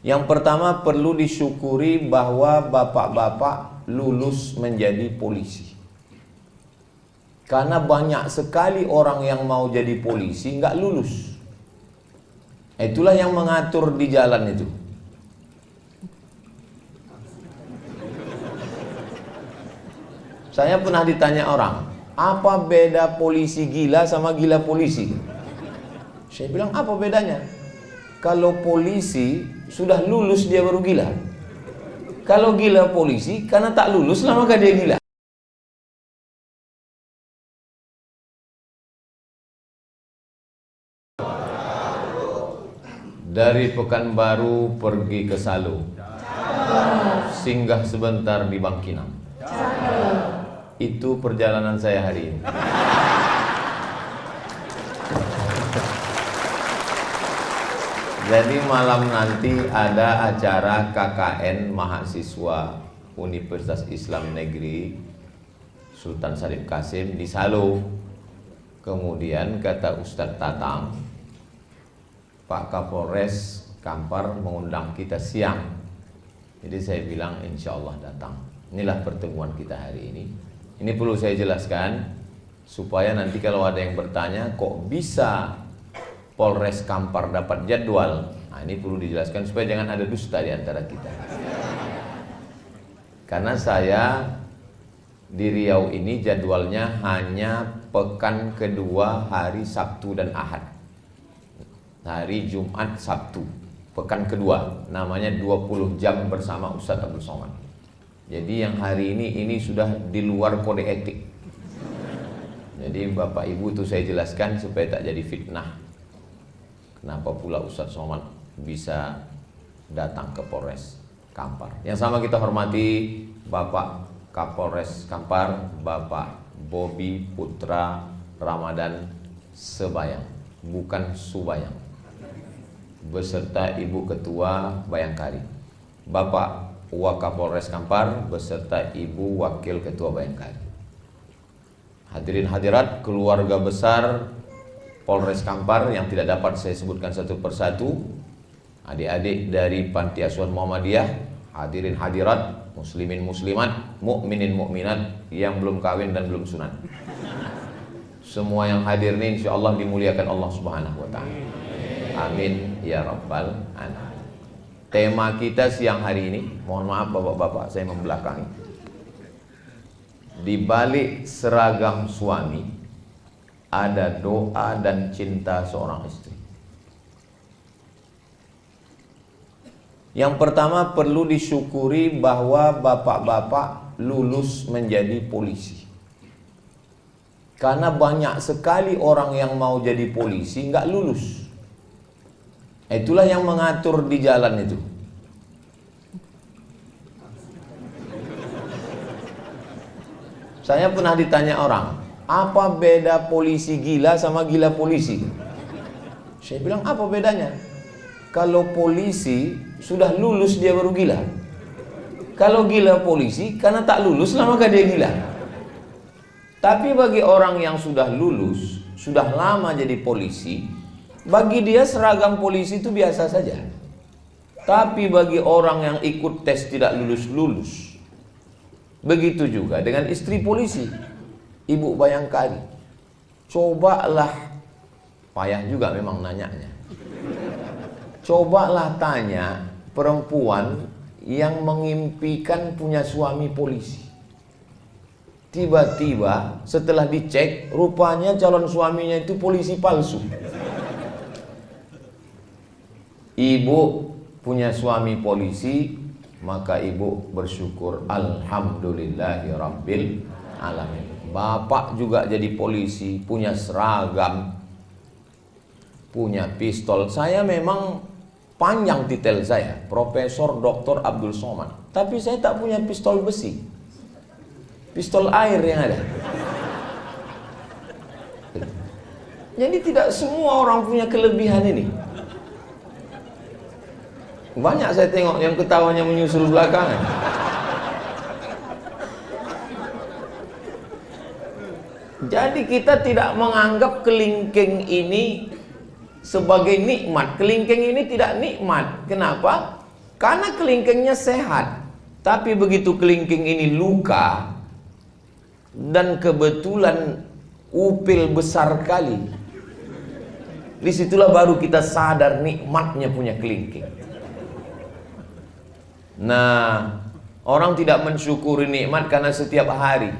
Yang pertama, perlu disyukuri bahwa bapak-bapak lulus menjadi polisi. Karena banyak sekali orang yang mau jadi polisi nggak lulus. Itulah yang mengatur di jalan itu. Saya pernah ditanya orang, apa beda polisi gila sama gila polisi? Saya bilang, apa bedanya? Kalau polisi sudah lulus dia baru gila. Kalau gila polisi karena tak lulus lah maka dia gila. Dari Pekanbaru pergi ke Salo, singgah sebentar di Bangkinang. Itu perjalanan saya hari ini. Jadi malam nanti ada acara KKN mahasiswa Universitas Islam Negeri Sultan Syarif Kasim di Salo. Kemudian kata Ustadz Tatang, Pak Kapolres Kampar mengundang kita siang. Jadi saya bilang insya Allah datang. Inilah pertemuan kita hari ini. Ini perlu saya jelaskan supaya nanti kalau ada yang bertanya kok bisa Polres Kampar dapat jadwal. Nah, ini perlu dijelaskan supaya jangan ada dusta di antara kita. Karena saya di Riau ini jadwalnya hanya pekan kedua hari Sabtu dan Ahad. Hari Jumat Sabtu, pekan kedua, namanya 20 jam bersama Ustadz Abdul Somad. Jadi yang hari ini sudah di luar kode etik. Jadi Bapak Ibu itu saya jelaskan supaya tak jadi fitnah. Kenapa pula Ustadz Somad bisa datang ke Polres Kampar. Yang sama kita hormati Bapak Kapolres Kampar, Bapak Bobi Putra Ramadan Sebayang, bukan Subayang, beserta Ibu Ketua Bayangkari, Bapak Wakapolres Kampar beserta Ibu Wakil Ketua Bayangkari. Hadirin hadirat keluarga besar Polres Kampar yang tidak dapat saya sebutkan satu persatu, adik-adik dari Panti Asuhan Muhammadiyah, hadirin hadirat, muslimin muslimat, mukminin mukminat yang belum kawin dan belum sunat. Semua yang hadir ini insya Allah dimuliakan Allah Subhanahu wa ta'ala. Amin ya rabbal alamin. Tema kita siang hari ini, mohon maaf bapak-bapak saya membelakangi. Di balik seragam suami ada doa dan cinta seorang istri. Yang pertama, perlu disyukuri bahwa bapak-bapak lulus menjadi polisi. Karena banyak sekali orang yang mau jadi polisi nggak lulus. Itulah yang mengatur di jalan itu. Saya pernah ditanya orang, apa beda polisi gila sama gila polisi? Saya bilang, apa bedanya? Kalau polisi sudah lulus dia baru gila. Kalau gila polisi karena tak lulus lah maka dia gila. Tapi bagi orang yang sudah lulus, sudah lama jadi polisi, bagi dia seragam polisi itu biasa saja. Tapi bagi orang yang ikut tes tidak lulus-lulus, begitu juga dengan istri polisi, Ibu Bayangkari. Cobalah, payah juga memang nanyanya. Cobalah tanya perempuan yang mengimpikan punya suami polisi. Tiba-tiba setelah dicek, rupanya calon suaminya itu polisi palsu. Ibu punya suami polisi, maka ibu bersyukur, alhamdulillahirabbil alamin. Bapak juga jadi polisi, punya seragam, punya pistol. Saya memang panjang titel saya, Profesor Dr. Abdul Somad, tapi saya tak punya pistol besi, pistol air yang ada. Jadi tidak semua orang punya kelebihan ini. Banyak saya tengok yang ketawanya menyusul belakangan. Jadi kita tidak menganggap kelingking ini sebagai nikmat. Kelingking ini tidak nikmat. Kenapa? Karena kelingkingnya sehat. Tapi begitu kelingking ini luka, dan kebetulan upil besar kali, disitulah baru kita sadar nikmatnya punya kelingking. Nah, orang tidak mensyukuri nikmat karena setiap hari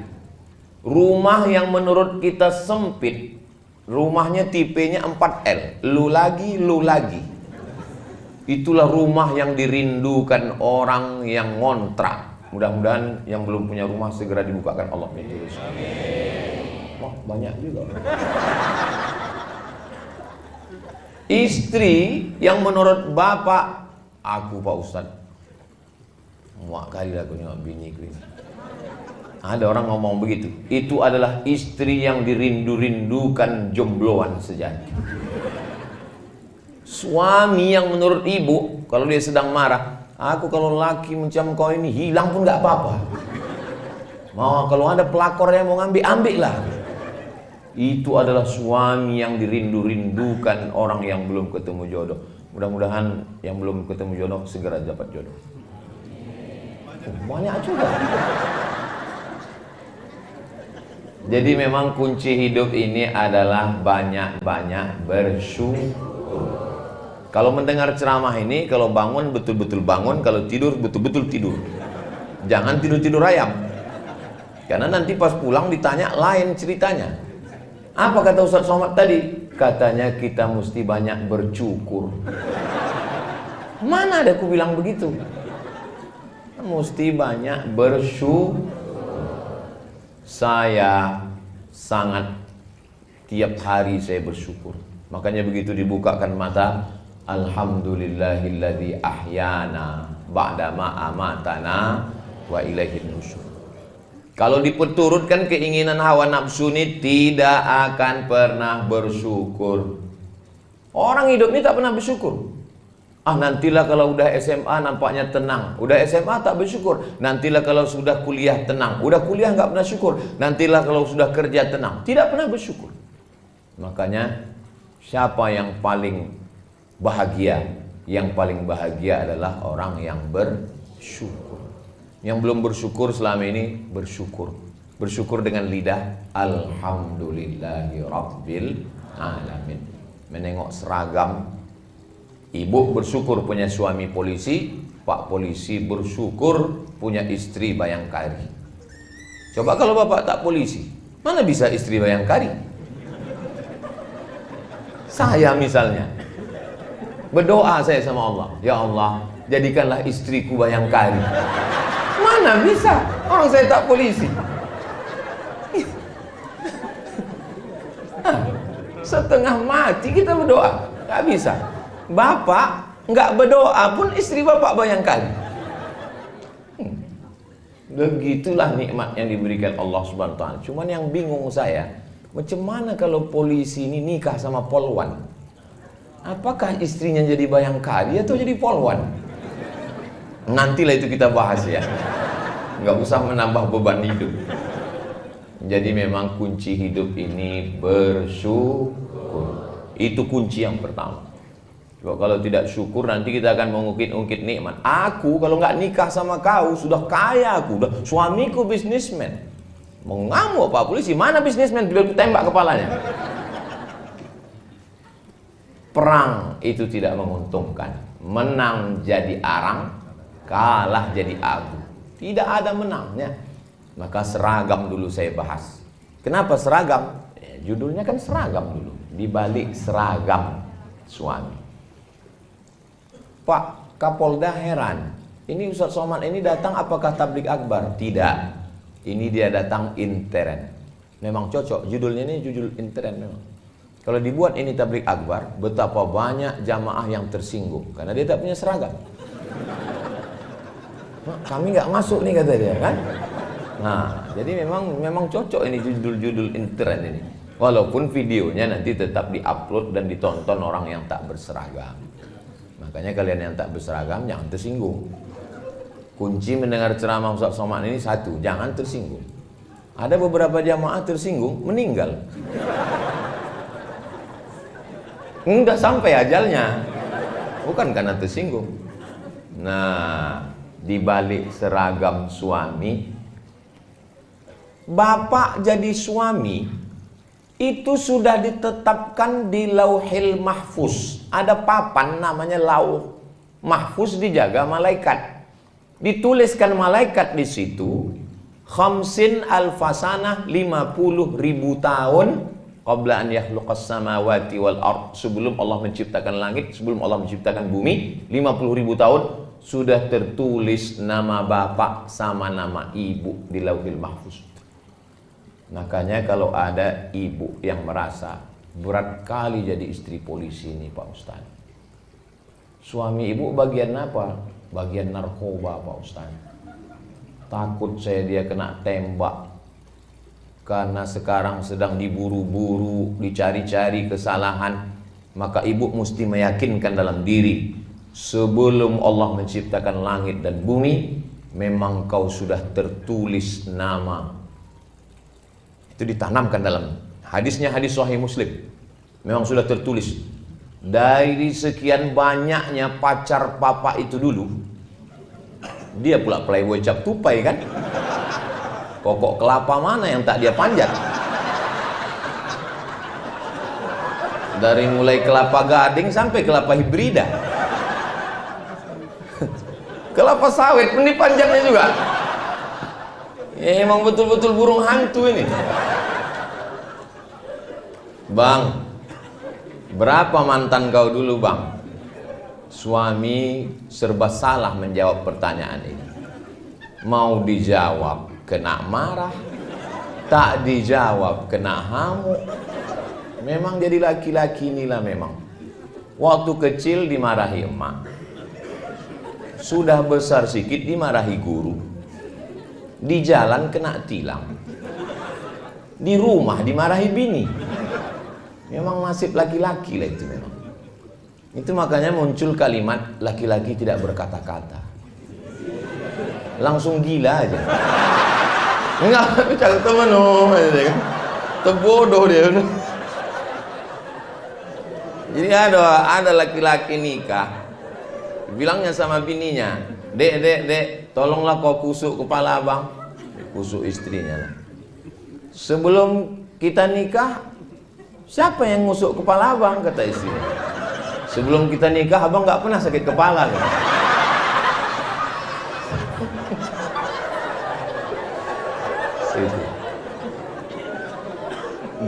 rumah yang menurut kita sempit, rumahnya tipenya 4L, lu lagi, itulah rumah yang dirindukan orang yang ngontrak. Mudah-mudahan yang belum punya rumah segera dibukakan Allah pintu rezeki. Wah, banyak juga. Istri yang menurut bapak, aku Pak Ustadz, muak kali aku nengok biniku ini. Ada orang ngomong begitu. Itu adalah istri yang dirindu-rindukan jombloan sejati. Suami yang menurut ibu, kalau dia sedang marah, aku kalau laki macam kau ini hilang pun gak apa-apa. Mau kalau ada pelakor yang mau ambil lah. Itu adalah suami yang dirindu-rindukan orang yang belum ketemu jodoh. Mudah-mudahan yang belum ketemu jodoh segera dapat jodoh. Banyak juga. Jadi memang kunci hidup ini adalah banyak-banyak bersyukur. Kalau mendengar ceramah ini, kalau bangun betul-betul bangun, kalau tidur betul-betul tidur. Jangan tidur-tidur ayam. Karena nanti pas pulang ditanya lain ceritanya. Apa kata Ustaz Somad tadi? Katanya kita mesti banyak bersyukur. Mana ada aku bilang begitu? Mesti banyak bersyukur. Saya sangat tiap hari saya bersyukur. Makanya begitu dibukakan mata, alhamdulillahilladzi ahyana ba'dama amatana wa ilaihin nusyur. Kalau diperturutkan keinginan hawa nafsu ini tidak akan pernah bersyukur. Orang hidup ini tak pernah bersyukur. Nantilah kalau udah SMA nampaknya tenang. Udah SMA tak bersyukur. Nantilah kalau sudah kuliah tenang. Udah kuliah nggak pernah syukur. Nantilah kalau sudah kerja tenang. Tidak pernah bersyukur. Makanya siapa yang paling bahagia? Yang paling bahagia adalah orang yang bersyukur. Yang belum bersyukur selama ini bersyukur. Bersyukur dengan lidah, alhamdulillahi rabbil alamin. Menengok seragam, ibu bersyukur punya suami polisi, pak polisi bersyukur punya istri bayangkari. Coba kalau bapak tak polisi, mana bisa istri bayangkari? Saya misalnya berdoa saya sama Allah, ya Allah jadikanlah istriku bayangkari. Mana bisa, orang saya tak polisi. Setengah mati kita berdoa, nggak bisa. Bapak nggak berdoa pun istri bapak bayangkari. Begitulah nikmat yang diberikan Allah Subhanahu wa taala. Cuman yang bingung saya, macam mana kalau polisi ini nikah sama polwan? Apakah istrinya jadi bayangkari atau jadi polwan? Nantilah itu kita bahas ya. Nggak usah menambah beban hidup. Jadi memang kunci hidup ini bersyukur. Itu kunci yang pertama. Coba kalau tidak syukur nanti kita akan mengungkit-ungkit nikmat. Aku kalau nggak nikah sama kau sudah kaya aku, udah suamiku bisnismen. Mengamuk Pak Polisi, mana bisnismen? Beliau tembak kepalanya. Perang itu tidak menguntungkan. Menang jadi arang, kalah jadi abu. Tidak ada menangnya. Maka seragam dulu saya bahas. Kenapa seragam? Judulnya kan seragam dulu. Di balik seragam suami. Pak Kapolda heran. Ini Ustaz Somad ini datang apakah tablik akbar? Tidak. Ini dia datang intern. Memang cocok. Judulnya ini judul intern memang. Kalau dibuat ini tablik akbar, betapa banyak jamaah yang tersinggung karena dia tak punya seragam. Kami nggak masuk nih kata dia kan. Nah, jadi memang cocok ini judul-judul intern ini. Walaupun videonya nanti tetap diupload dan ditonton orang yang tak berseragam. Makanya kalian yang tak berseragam jangan tersinggung. Kunci mendengar ceramah Ustaz Somad ini satu, jangan tersinggung. Ada beberapa jamaah tersinggung, meninggal. Enggak sampai ajalnya. Bukan karena tersinggung. Nah, di balik seragam suami, bapak jadi suami itu sudah ditetapkan di Lauhil Mahfuz. Ada papan namanya Lauh Mahfuz, dijaga malaikat. Dituliskan malaikat di situ, khamsin alfasanah, 50.000 tahun qabla an yakhluqas samawati wal ard, sebelum Allah menciptakan langit, sebelum Allah menciptakan bumi, 50.000 tahun sudah tertulis nama bapak sama nama ibu di Lauhil Mahfuz. Makanya kalau ada ibu yang merasa berat kali jadi istri polisi ini Pak Ustaz, suami ibu bagian apa? Bagian narkoba Pak Ustaz. Takut saya dia kena tembak, karena sekarang sedang diburu-buru, dicari-cari kesalahan. Maka ibu mesti meyakinkan dalam diri, sebelum Allah menciptakan langit dan bumi, memang kau sudah tertulis nama. Itu ditanamkan dalam hadisnya, hadis Sahih Muslim. Memang sudah tertulis. Dari sekian banyaknya pacar papa itu dulu, dia pula playboy cap tupai kan. Pokok kelapa mana yang tak dia panjat? Dari mulai kelapa gading sampai kelapa hibrida. Kelapa sawit pun dipanjatnya juga. Emang betul-betul burung hantu ini. Bang, berapa mantan kau dulu bang? Suami serba salah menjawab pertanyaan ini. Mau dijawab kena marah, tak dijawab kena hamuk. Memang jadi laki-laki inilah memang. Waktu kecil dimarahi emak, sudah besar sikit dimarahi guru, di jalan kena tilang, di rumah dimarahi bini. Memang nasib laki-laki lah itu memang. Itu makanya muncul kalimat laki-laki tidak berkata-kata. Langsung gila aja. Enggak, cakap temen kan. Terbodoh dia. Jadi ada laki-laki nikah, bilangnya sama bininya, dek, tolonglah kau kusuk kepala abang. Kusuk istrinya lah. Sebelum kita nikah, siapa yang ngusuk kepala abang? Kata istrinya. Sebelum kita nikah, abang nggak pernah sakit kepala.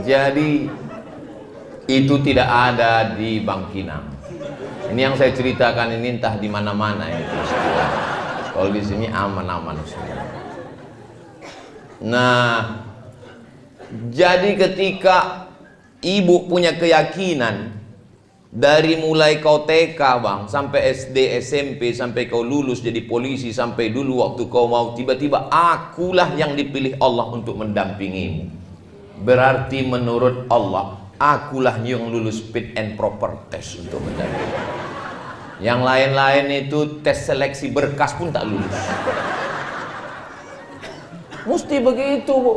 Jadi itu tidak ada di Bangkinang. Ini yang saya ceritakan ini entah di mana-mana itu. Kalau di sini aman-aman semua. Nah, jadi ketika ibu punya keyakinan, dari mulai kau TK bang, sampai SD, SMP, sampai kau lulus jadi polisi, sampai dulu waktu kau mau tiba-tiba akulah yang dipilih Allah untuk mendampingimu. Berarti menurut Allah, akulah yang lulus fit and proper test untuk mendampingi. Yang lain-lain itu tes seleksi berkas pun tak lulus. Mesti begitu bu.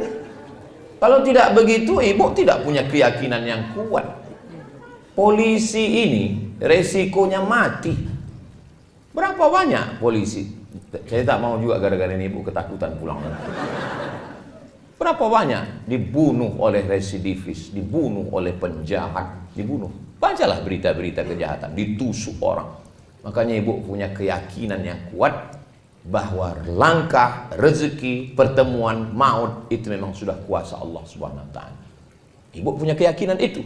Kalau tidak begitu, ibu tidak punya keyakinan yang kuat. Polisi ini resikonya mati. Berapa banyak polisi? Saya tak mau juga gara-gara ini ibu ketakutan pulang nanti. Berapa banyak dibunuh oleh residivis, dibunuh oleh penjahat, dibunuh. Bacalah berita-berita kejahatan, ditusuk orang. Makanya ibu punya keyakinan yang kuat bahwa langkah, rezeki, pertemuan, maut itu memang sudah kuasa Allah Subhanahu wa taala. Ibu punya keyakinan itu.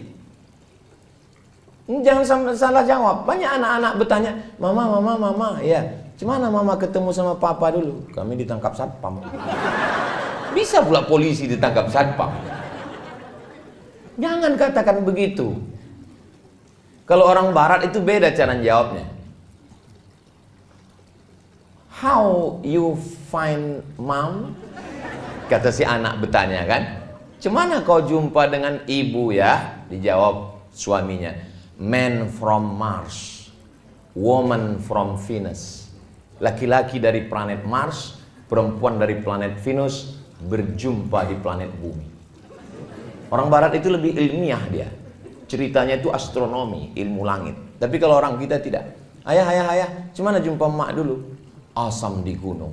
Jangan salah jawab. Banyak anak-anak bertanya, mama, ya, gimana mama ketemu sama papa dulu? Kami ditangkap satpam. Bisa pula polisi ditangkap satpam. Jangan katakan begitu. Kalau orang barat itu beda cara jawabnya. How you find mom? Kata si anak bertanya kan. Cemana kau jumpa dengan ibu ya? Dijawab suaminya. Man from Mars, woman from Venus. Laki-laki dari planet Mars, perempuan dari planet Venus berjumpa di planet bumi. Orang barat itu lebih ilmiah dia. Ceritanya itu astronomi, ilmu langit. Tapi kalau orang kita tidak. Ayah, cuma jumpa emak dulu. Asam di gunung,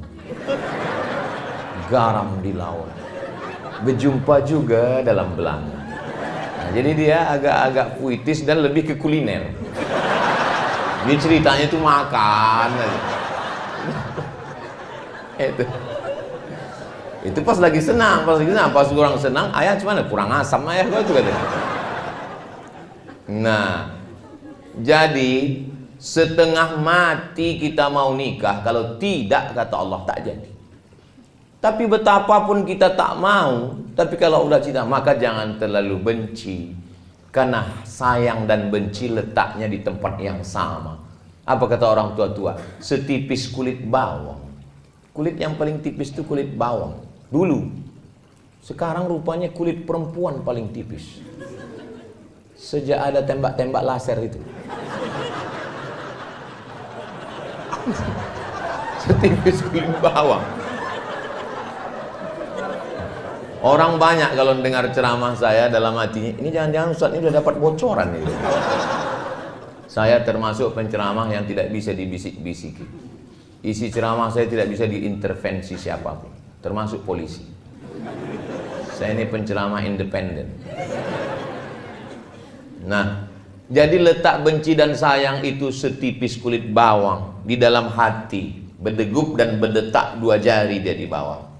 garam di laut, berjumpa juga dalam belanga. Nah, jadi dia agak-agak puitis dan lebih ke kuliner. Dia ceritanya itu makan. Itu pas lagi senang, pas kurang senang, ayah cuman kurang asam ayah gua juga deh. Nah, jadi setengah mati kita mau nikah, kalau tidak kata Allah tak jadi. Tapi betapapun kita tak mau, tapi kalau udah cinta maka jangan terlalu benci. Karena sayang dan benci letaknya di tempat yang sama. Apa kata orang tua-tua? Setipis kulit bawang. Kulit yang paling tipis itu kulit bawang dulu. Sekarang rupanya kulit perempuan paling tipis. Sejak ada tembak-tembak laser itu. Setipis kulit bawang. Orang banyak kalau mendengar ceramah saya dalam hatinya, ini jangan-jangan Ustaz ini udah dapat bocoran ini. Saya termasuk penceramah yang tidak bisa dibisik-bisiki. Isi ceramah saya tidak bisa diintervensi siapapun, termasuk polisi. Saya ini penceramah independen. Nah, jadi letak benci dan sayang itu setipis kulit bawang di dalam hati, berdegup dan berdetak 2 jari dia di bawah.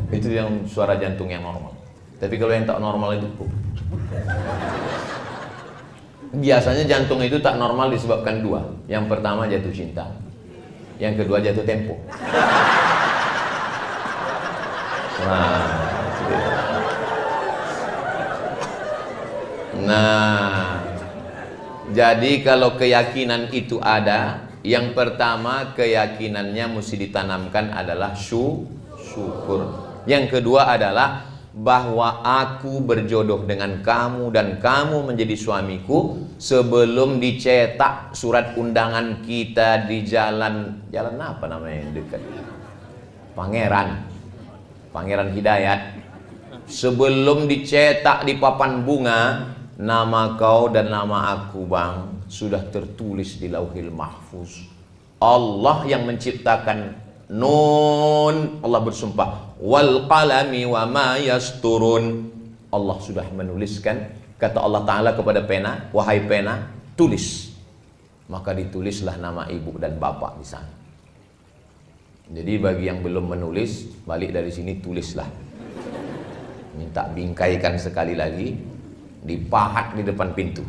Itu yang suara jantung yang normal. Tapi kalau yang tak normal itu biasanya jantung itu tak normal disebabkan 2. Yang pertama jatuh cinta, yang kedua jatuh tempo. Nah, jadi kalau keyakinan itu ada, yang pertama keyakinannya mesti ditanamkan adalah syukur. Yang kedua adalah bahwa aku berjodoh dengan kamu dan kamu menjadi suamiku sebelum dicetak surat undangan kita di jalan apa namanya yang dekat? Pangeran Hidayat. Sebelum dicetak di papan bunga, nama kau dan nama aku bang sudah tertulis di Lauhil Mahfuz. Allah yang menciptakan Nun, Allah bersumpah, wal qalami wa ma yasturun. Allah sudah menuliskan, kata Allah Ta'ala kepada pena, wahai pena, tulis. Maka ditulislah nama ibu dan bapak di sana. Jadi bagi yang belum menulis, balik dari sini tulislah. Minta bingkaikan sekali lagi, dipahat di depan pintu.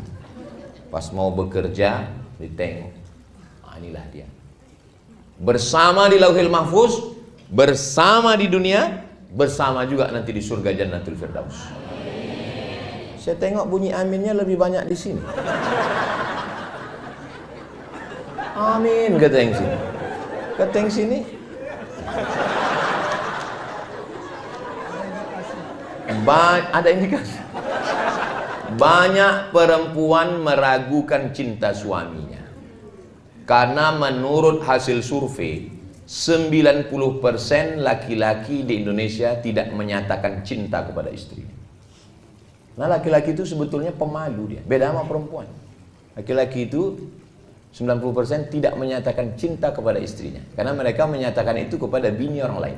Pas mau bekerja, ditengok. Nah, inilah dia. Bersama di Lauhil Mahfuz, bersama di dunia, bersama juga nanti di surga Jannatul Firdaus. Saya tengok bunyi aminnya lebih banyak di sini. Amin kata yang sini. Kata yang sini. Ada indikasi. Banyak perempuan meragukan cinta suaminya. Karena menurut hasil survei 90% laki-laki di Indonesia tidak menyatakan cinta kepada istri. Nah, laki-laki itu sebetulnya pemalu dia. Beda sama perempuan. Laki-laki itu 90% tidak menyatakan cinta kepada istrinya. Karena mereka menyatakan itu kepada bini orang lain.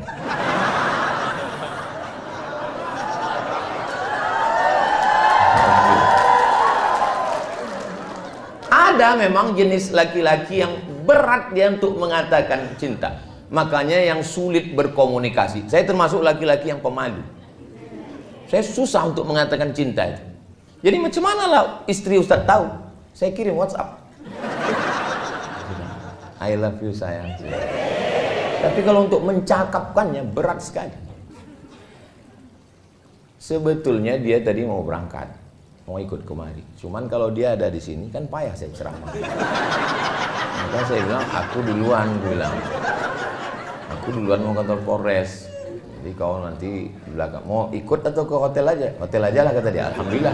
Ada memang jenis laki-laki yang berat dia untuk mengatakan cinta. Makanya yang sulit berkomunikasi. Saya termasuk laki-laki yang pemalu. Saya susah untuk mengatakan cinta itu. Jadi macam mana lah istri Ustaz tahu? Saya kirim WhatsApp. I love you sayang. Tapi kalau untuk mencakapkannya berat sekali. Sebetulnya dia tadi mau berangkat, mau ikut kemari. Cuman kalau dia ada di sini kan payah saya ceramah. Maka saya bilang aku duluan, aku duluan mau kantor Polres. Jadi kau nanti di belakang mau ikut atau ke hotel aja? Hotel aja lah kata dia. Alhamdulillah.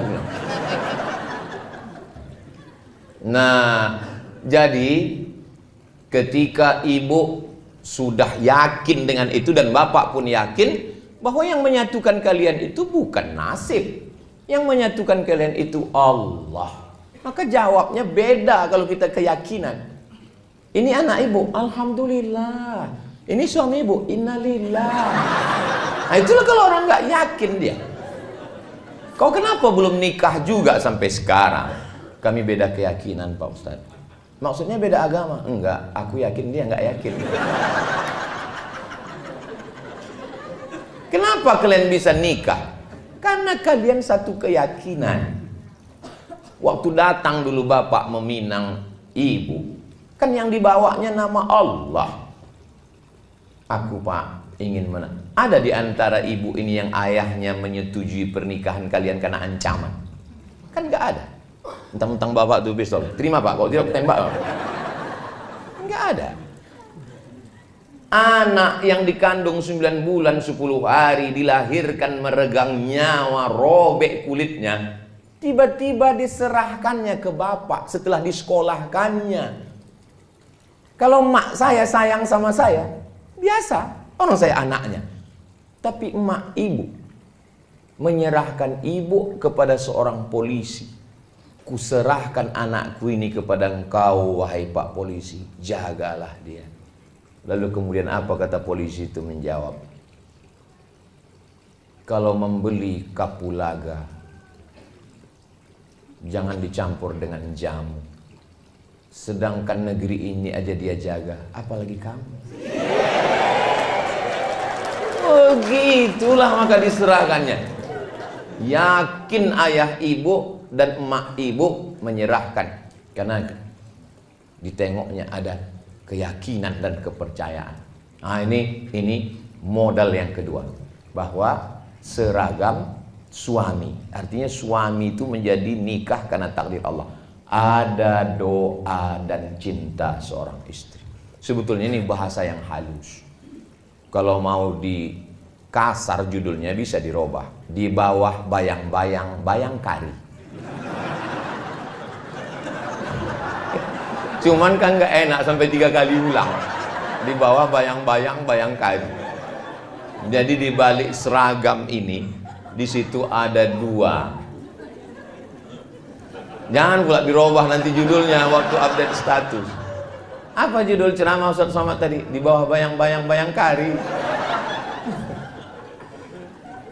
Nah, jadi ketika ibu sudah yakin dengan itu dan bapak pun yakin bahwa yang menyatukan kalian itu bukan nasib, yang menyatukan kalian itu Allah. Maka jawabnya beda kalau kita keyakinan. Ini anak ibu, alhamdulillah. Ini suami ibu, innalillah. Nah itulah kalau orang nggak yakin dia. Kau kenapa belum nikah juga sampai sekarang? Kami beda keyakinan Pak Ustadz. Maksudnya beda agama? Enggak, aku yakin dia nggak yakin. Kenapa kalian bisa nikah? Karena kalian satu keyakinan. Waktu datang dulu bapak meminang ibu, kan yang dibawanya nama Allah. Aku Pak ingin ada di antara ibu ini yang ayahnya menyetujui pernikahan kalian karena ancaman? Kan nggak ada. Mentang-mentang bapak tuh pistol, terima Pak, kalau tidak tembak. Nggak ada. Anak yang dikandung 9 bulan 10 hari, dilahirkan meregang nyawa, robek kulitnya, tiba-tiba diserahkannya ke bapak setelah disekolahkannya. Kalau emak saya sayang sama saya, biasa, orang saya anaknya. Tapi emak ibu menyerahkan ibu kepada seorang polisi. Kuserahkan anakku ini kepada engkau, wahai Pak Polisi, jagalah dia. Lalu kemudian apa kata polisi itu menjawab? Kalau membeli kapulaga, jangan dicampur dengan jamu. Sedangkan negeri ini aja dia jaga, apalagi kamu. Oh gitulah maka diserahkannya. Yakin ayah ibu dan emak ibu menyerahkan. Karena ditengoknya ada keyakinan dan kepercayaan. Nah ini modal yang kedua. Bahwa seragam suami. Artinya suami itu menjadi nikah karena takdir Allah. Ada doa dan cinta seorang istri. Sebetulnya ini bahasa yang halus. Kalau mau di kasar judulnya bisa dirubah. Di bawah bayang-bayang bayangkari. Cuman kan nggak enak sampai 3 kali ulang. Di bawah bayang-bayang bayangkari. Jadi di balik seragam ini, di situ ada 2. Jangan pula dirubah nanti judulnya waktu update status. Apa judul ceramah Ustaz Somad tadi? Di bawah bayang-bayang bayangkari.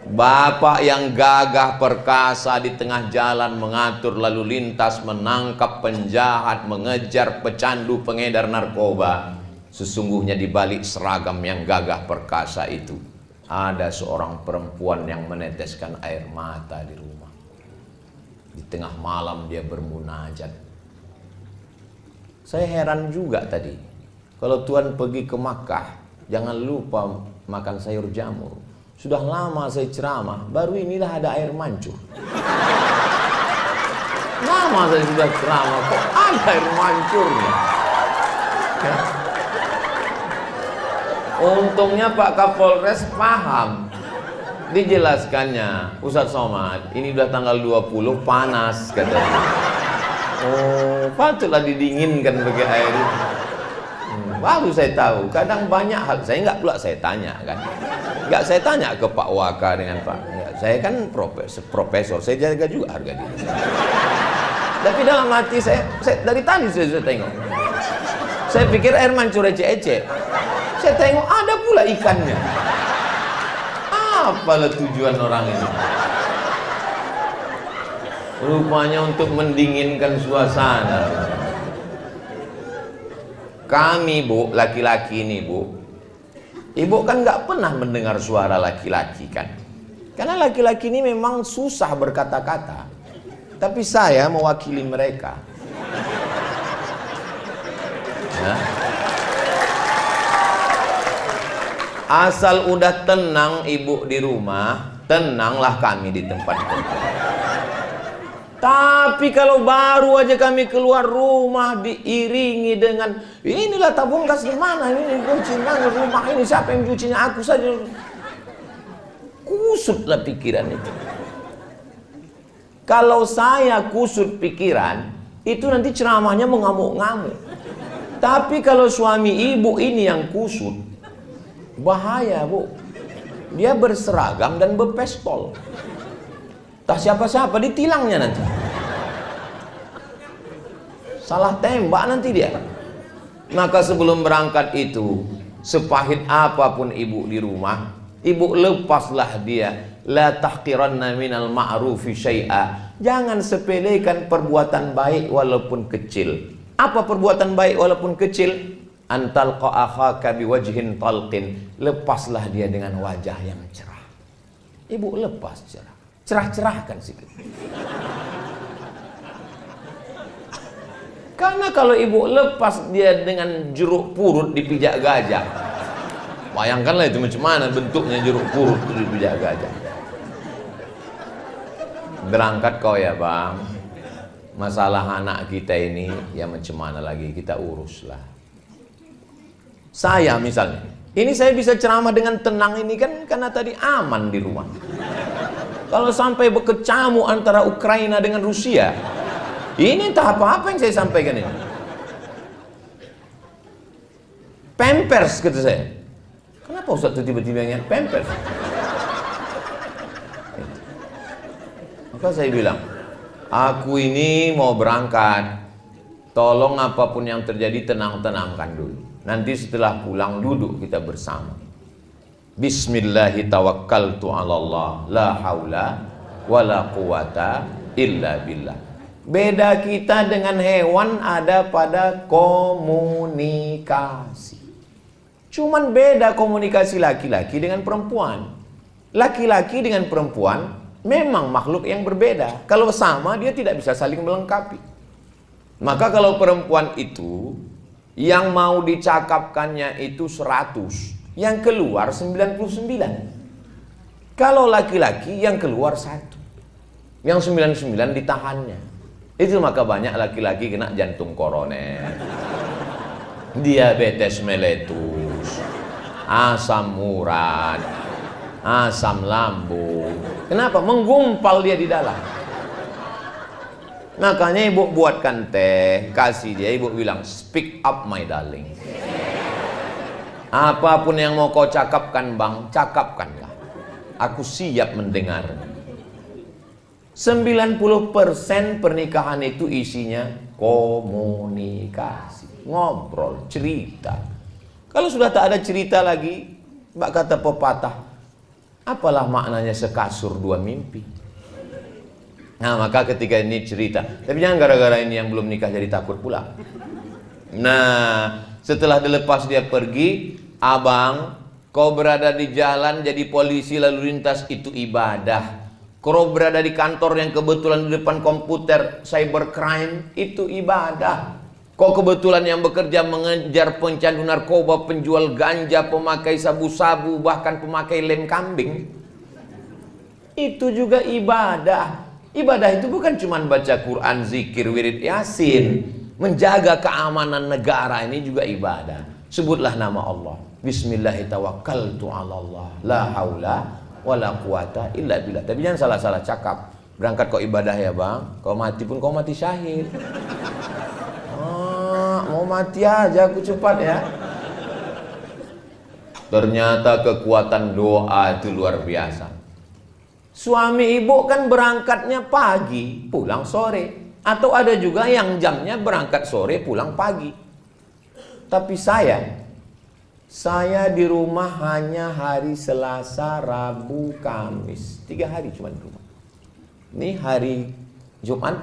Bapak yang gagah perkasa di tengah jalan mengatur lalu lintas, menangkap penjahat, mengejar pecandu pengedar narkoba. Sesungguhnya di balik seragam yang gagah perkasa itu ada seorang perempuan yang meneteskan air mata di rumah. Di tengah malam dia bermunajat. Saya heran juga tadi. Kalau Tuhan pergi ke Makkah, jangan lupa makan sayur jamur. Sudah lama saya ceramah, baru inilah ada air mancur. Lama saya sudah ceramah, kok ada air mancurnya? Ya. Untungnya Pak Kapolres paham. Dijelaskannya, Ustaz Somad, ini udah tanggal 20 panas katanya. Oh, patutlah didinginkan pakai air itu. Baru saya tahu, kadang banyak hal saya nggak pula saya tanya kan. Nggak saya tanya ke Pak Waka dengan Pak. Ya, saya kan profesor, saya jaga juga harga diri. Tapi dalam hati saya dari tadi saya sudah tengok. Saya pikir air mancur ece-ece. Saya tengok ada pula ikannya. Apalah tujuan orang ini? Rupanya untuk mendinginkan suasana. Kami Bu, laki-laki ini Bu, ibu kan nggak pernah mendengar suara laki-laki kan? Karena laki-laki ini memang susah berkata-kata. Tapi saya mewakili mereka. Nah. Asal udah tenang ibu di rumah, tenanglah kami di tempat kerja. Tapi kalau baru aja kami keluar rumah diiringi dengan inilah tabung gas di mana, ini kunci mana rumah ini, siapa yang cucinya, aku saja. Kusutlah pikiran itu. Kalau saya kusut pikiran, itu nanti ceramahnya mengamuk-ngamuk. Tapi kalau suami ibu ini yang kusut, bahaya Bu. Dia berseragam dan berpistol. Tak siapa-siapa ditilangnya nanti. Salah tembak nanti dia. Maka sebelum berangkat itu, sepahit apapun ibu di rumah, ibu lepaslah dia. La tahqiranna minal ma'rufi syai'a. Jangan sepelekan perbuatan baik walaupun kecil. Apa perbuatan baik walaupun kecil? Antalqa akhaka biwajhin talqin. Lepaslah dia dengan wajah yang cerah. Ibu lepas cerah. Cerah-cerahkan sikit. Karena kalau ibu lepas dia dengan jeruk purut dipijak gajah, bayangkanlah itu macam mana bentuknya jeruk purut itu dipijak gajah. Berangkat kau ya bang. Masalah anak kita ini ya macam mana lagi, kita uruslah. Saya misalnya, ini saya bisa ceramah dengan tenang ini kan karena tadi aman di rumah. Kalau sampai berkecamuk antara Ukraina dengan Rusia, ini entah apa-apa yang saya sampaikan ini. Pampers kata saya. Kenapa Ustaz itu tiba-tiba ingat Pampers? Maka saya bilang, aku ini mau berangkat. Tolong apapun yang terjadi tenang-tenangkan dulu. Nanti setelah pulang duduk kita bersama. Bismillahi tawakkaltu 'ala Allah, la haula wala quwata illa billah. Beda kita dengan hewan ada pada komunikasi. Cuman beda komunikasi laki-laki dengan perempuan. Laki-laki dengan perempuan memang makhluk yang berbeda. Kalau sama dia tidak bisa saling melengkapi. Maka kalau perempuan itu yang mau dicakapkannya itu 100, yang keluar 99. Kalau laki-laki yang keluar 1, yang 99 ditahannya. Itu maka banyak laki-laki kena jantung koroner, diabetes meletus, asam urat, asam lambung. Kenapa? Menggumpal dia di dalam. Makanya ibu buatkan teh, kasih dia, ibu bilang, speak up my darling. Apapun yang mau kau cakapkan bang, cakapkanlah. Aku siap mendengar. 90% pernikahan itu isinya komunikasi, ngobrol, cerita. Kalau sudah tak ada cerita lagi, bak kata pepatah, apalah maknanya sekasur dua mimpi. Nah maka ketika ini cerita, tapi jangan gara-gara ini yang belum nikah jadi takut pula. Nah setelah dilepas dia pergi, abang, kau berada di jalan jadi polisi lalu lintas itu ibadah. Kau berada di kantor yang kebetulan di depan komputer cybercrime itu ibadah. Kau kebetulan yang bekerja mengejar pencandu narkoba, penjual ganja, pemakai sabu-sabu, bahkan pemakai lem kambing, itu juga ibadah. Ibadah itu bukan cuma baca Quran, zikir, wirid, yasin. Menjaga keamanan negara ini juga ibadah. Sebutlah nama Allah. Bismillahirrahmanirrahim. La haula wala quwata illa billah. Tapi jangan salah-salah cakap. Berangkat kau ibadah ya bang, kau mati pun kau mati syahid. Mau mati aja aku cepat ya. Ternyata kekuatan doa itu luar biasa. Suami ibu kan berangkatnya pagi, pulang sore. Atau ada juga yang jamnya berangkat sore, pulang pagi. Tapi saya di rumah hanya hari Selasa, Rabu, Kamis. 3 hari cuma di rumah. Ini hari Jumat,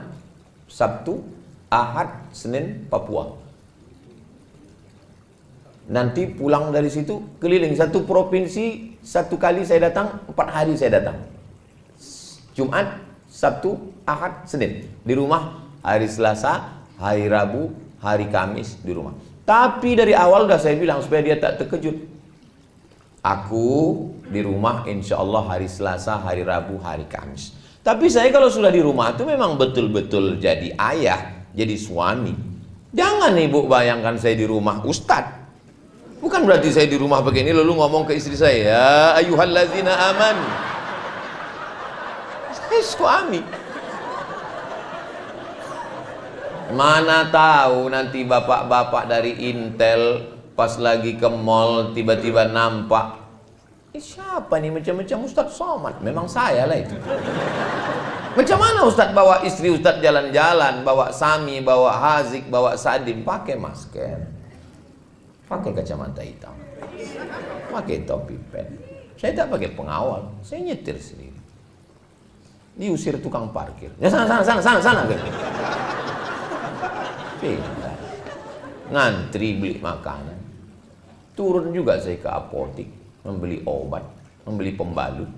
Sabtu, Ahad, Senin, Papua. Nanti pulang dari situ keliling satu provinsi, 1 kali saya datang, 4 hari saya datang. Jumat, Sabtu, Ahad, Senin. Di rumah hari Selasa, hari Rabu, hari Kamis di rumah. Tapi dari awal udah saya bilang supaya dia tak terkejut. Aku di rumah insya Allah hari Selasa, hari Rabu, hari Kamis. Tapi saya kalau sudah di rumah itu memang betul-betul jadi ayah, jadi suami. Jangan ibu bayangkan saya di rumah ustadz. Bukan berarti saya di rumah begini lalu ngomong ke istri saya, ya ayyuhallazina amanu. Saya suami. Mana tahu nanti bapak-bapak dari Intel pas lagi ke mall tiba-tiba nampak, siapa nih macam-macam Ustaz Somad? Memang saya lah itu. Macam mana Ustadz bawa istri Ustadz jalan-jalan, bawa Sami, bawa Hazik, bawa Sadim, pakai masker, pakai kacamata hitam, pakai topi pen. Saya tak pakai pengawal, saya nyetir sendiri. Diusir tukang parkir. Ya sana. Pindah. Ngantri beli makanan. Turun juga saya ke apotik, membeli obat, membeli pembalut.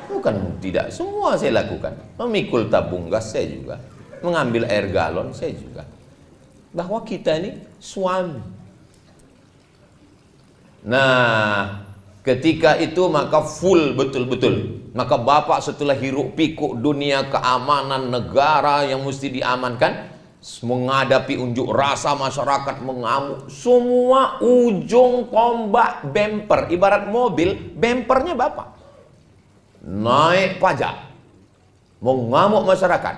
Bukan tidak, semua saya lakukan. Memikul tabung gas saya juga. Mengambil air galon saya juga. Bahwa kita ini suami. Nah, ketika itu maka full betul-betul. Maka bapak setelah hiruk pikuk dunia keamanan negara yang mesti diamankan, menghadapi unjuk rasa masyarakat mengamuk, semua ujung tombak bemper, ibarat mobil, bempernya bapak. Naik pajak, mengamuk masyarakat.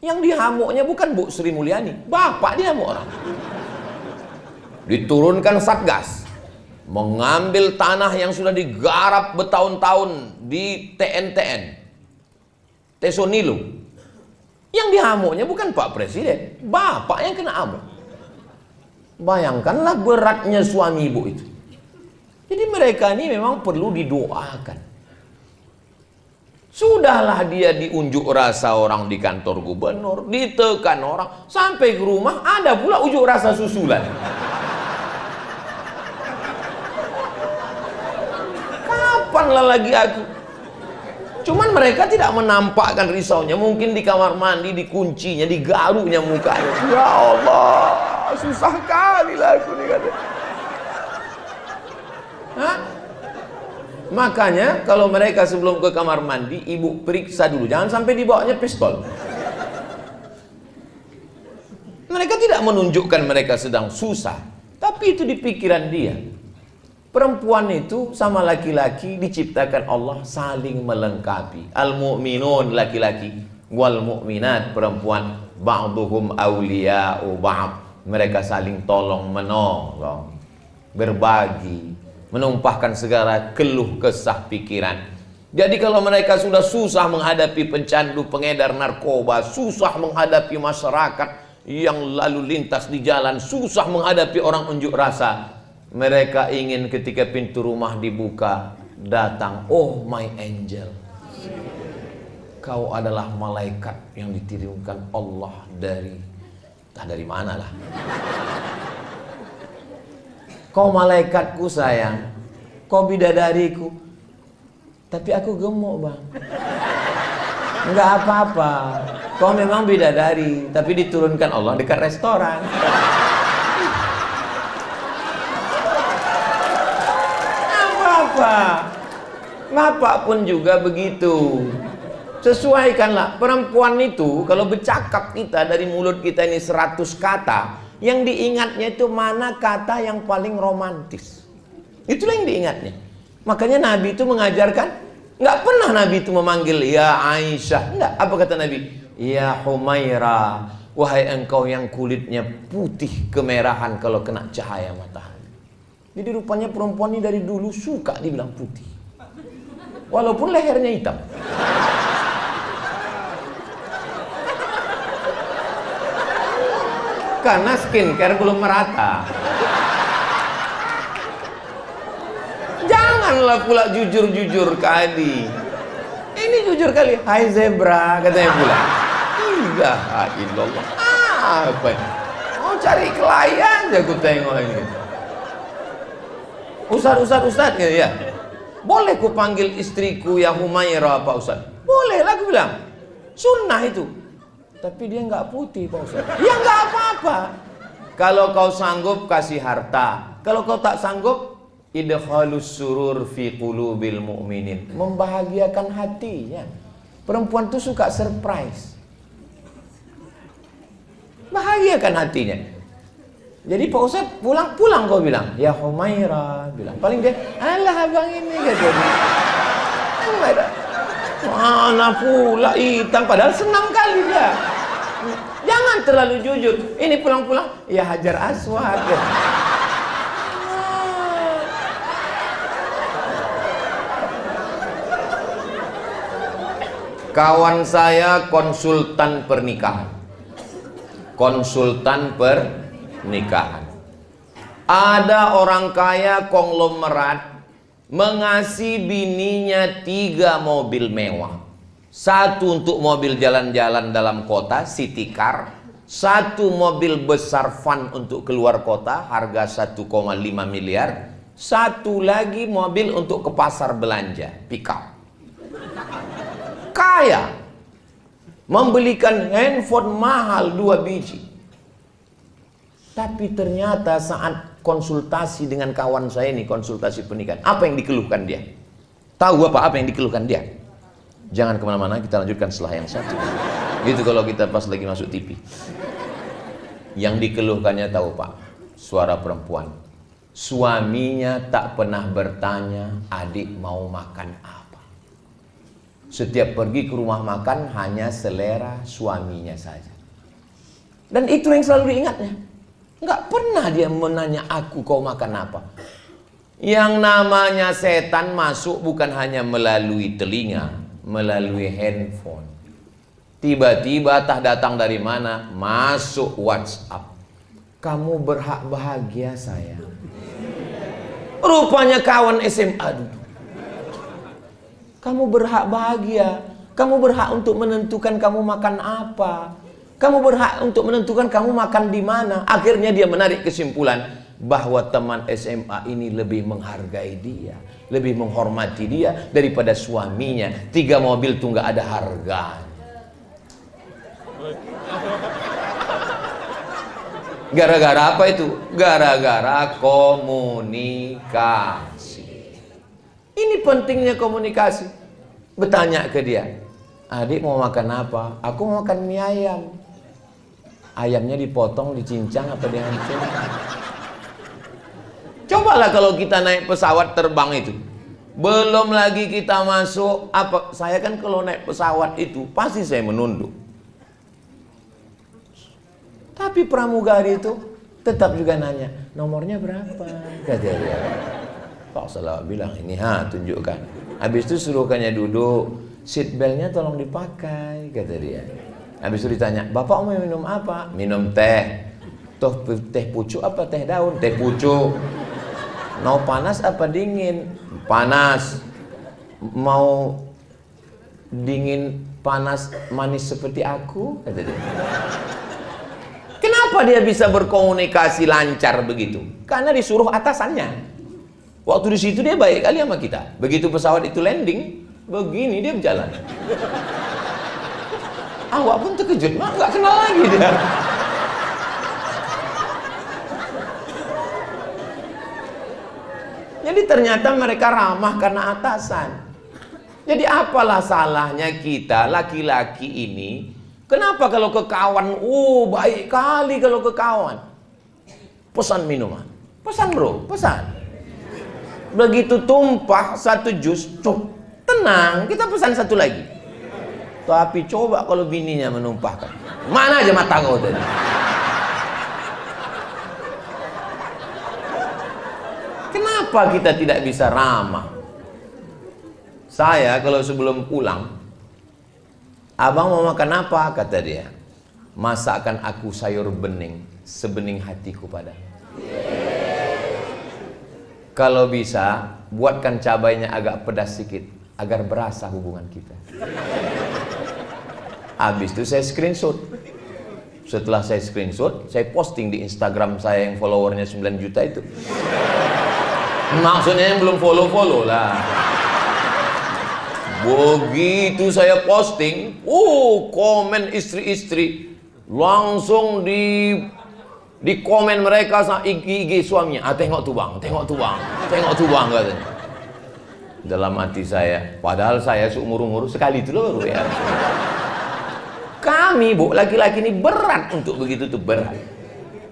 Yang dihamuknya bukan Bu Sri Mulyani, bapak dihamuk orang. Diturunkan Satgas, mengambil tanah yang sudah digarap bertahun-tahun di TNTN, Tesonilo. Yang dihamuknya bukan Pak Presiden, bapak yang kena amuk. Bayangkanlah beratnya suami ibu itu. Jadi mereka ini memang perlu didoakan. Sudahlah dia diunjuk rasa orang di kantor gubernur, ditekan orang, sampai ke rumah ada pula unjuk rasa susulan. Kapanlah lagi aku? Cuman mereka tidak menampakkan risaunya. Mungkin di kamar mandi, dikuncinya, digaruknya mukanya. Ya Allah, susah kali lah aku nih kata. Hah? Makanya kalau mereka sebelum ke kamar mandi, ibu periksa dulu, jangan sampai dibawanya pistol. Mereka tidak menunjukkan mereka sedang susah, tapi itu di pikiran dia. Perempuan itu sama laki-laki diciptakan Allah saling melengkapi. Al-mu'minun laki-laki, wal mu'minat perempuan, ba'duhum awliya'u ba'd. Mereka saling tolong menolong, berbagi, menumpahkan segala keluh kesah pikiran. Jadi kalau mereka sudah susah menghadapi pencandu, pengedar narkoba, susah menghadapi masyarakat yang lalu lintas di jalan, susah menghadapi orang unjuk rasa, mereka ingin ketika pintu rumah dibuka, datang, oh my angel, kau adalah malaikat yang dikirimkan Allah dari, entah dari mana lah. Kau malaikatku sayang, kau bidadariku, tapi aku gemuk bang. Enggak apa-apa, kau memang bidadari, tapi diturunkan Allah dekat restoran. Apa-apa, bapak pun juga begitu. Sesuaikanlah. Perempuan itu kalau bercakap kita dari mulut kita ini 100 kata, yang diingatnya itu mana kata yang paling romantis. Itulah yang diingatnya. Makanya Nabi itu mengajarkan, nggak pernah Nabi itu memanggil ya Aisyah, nggak. Apa kata Nabi? Ya Humaira, wahai engkau yang kulitnya putih kemerahan kalau kena cahaya matahari. Jadi rupanya perempuan ini dari dulu suka dibilang putih, walaupun lehernya hitam. Karena skincare belum merata. Janganlah pula jujur-jujur kali. Ini jujur kali. Hai zebra, katanya pula. Ilaha illallah. Apa ini? Mau cari klien aja aku tengok ini. Ustaz ya. Boleh ku panggil istriku ya Humaira Pak Ustaz? Boleh lah aku bilang. Sunnah itu. Tapi dia nggak putih Pak Ustaz. Ya nggak apa-apa. Kalau kau sanggup kasih harta. Kalau kau tak sanggup, idkhalus surur fi qulubil mu'minin. Membahagiakan hatinya. Perempuan tuh suka surprise. Bahagiakan hatinya. Jadi Pak Ustaz pulang kau bilang, ya Humaira bilang. Paling dia, alah abang ini gitu. Humaira. Mana pula hitam, padahal senang kali dia. Jangan terlalu jujur. Ini pulang-pulang, ya Hajar Aswad. Ya. Kawan saya konsultan pernikahan. Konsultan pernikahan. Ada orang kaya konglomerat mengasih bininya 3 mobil mewah. 1 untuk mobil jalan-jalan dalam kota, city car. 1 mobil besar van untuk keluar kota, harga 1,5 miliar. 1 lagi mobil untuk ke pasar belanja, pick up. Kaya. Membelikan handphone mahal 2 biji. Tapi ternyata saat konsultasi dengan kawan saya ini, konsultasi pernikahan, apa yang dikeluhkan dia? Tahu apa yang dikeluhkan dia? Jangan kemana-mana, kita lanjutkan setelah yang satu. Gitu kalau kita pas lagi masuk TV. Yang dikeluhkannya tahu Pak? Suara perempuan. Suaminya tak pernah bertanya, adik mau makan apa. Setiap pergi ke rumah makan hanya selera suaminya saja. Dan itu yang selalu diingatnya. Nggak pernah dia menanya, aku kau makan apa. Yang namanya setan masuk bukan hanya melalui telinga, melalui handphone. Tiba-tiba tak datang dari mana, masuk WhatsApp. Kamu berhak bahagia sayang. Rupanya kawan SMA dulu. Kamu berhak bahagia. Kamu berhak untuk menentukan kamu makan apa. Kamu berhak untuk menentukan kamu makan di mana. Akhirnya dia menarik kesimpulan bahwa teman SMA ini lebih menghargai dia, lebih menghormati dia daripada suaminya. 3 mobil tuh nggak ada harganya. Gara-gara apa itu? Gara-gara komunikasi. Ini pentingnya komunikasi. Bertanya ke dia, adik mau makan apa? Aku mau makan mie ayam. Ayamnya dipotong, dicincang apa dihancur? Cobalah kalau kita naik pesawat terbang itu. Belum lagi kita masuk apa? Saya kan kalau naik pesawat itu pasti saya menunduk. Tapi pramugari itu tetap juga nanya, nomornya berapa? Kata dia. Pak Salah bilang, ini tunjukkan. Habis itu suruhkannya duduk, seat beltnya tolong dipakai, kata dia. Habis itu ditanya, bapak mau minum apa? Minum teh. Toh teh pucuk apa teh daun? Teh pucuk. Mau panas apa dingin? Panas. Mau dingin, panas, manis seperti aku? Kata dia. Kenapa dia bisa berkomunikasi lancar begitu? Karena disuruh atasannya. Waktu di situ dia baik kali sama kita. Begitu pesawat itu landing, begini dia berjalan. Awak pun terkejut, nggak kenal lagi dia. Jadi ternyata mereka ramah karena atasan. Jadi apalah salahnya kita laki-laki ini? Kenapa kalau ke kawan, baik kali kalau ke kawan. Pesan minuman, pesan bro, pesan. Begitu tumpah 1 jus, tenang, kita pesan 1 lagi. Tapi coba kalau bininya menumpahkan, mana aja mata kau tadi. Kenapa kita tidak bisa ramah? Saya kalau sebelum pulang, abang mau makan apa? Kata dia. Masakan aku sayur bening, sebening hatiku padamu. Kalau bisa, buatkan cabainya agak pedas sedikit, agar berasa hubungan kita. Habis itu saya screenshot. Setelah saya screenshot, saya posting di Instagram saya yang followernya 9 juta itu. Maksudnya yang belum follow-follow lah. Begitu saya posting, komen istri-istri. Langsung di komen mereka sama IG suaminya, tengok tuh bang, tengok tuh bang, tengok tuh bang, katanya. Dalam hati saya, padahal saya seumur-umur sekali itu loh ya. Kami laki-laki ini berat untuk begitu tuh, berat.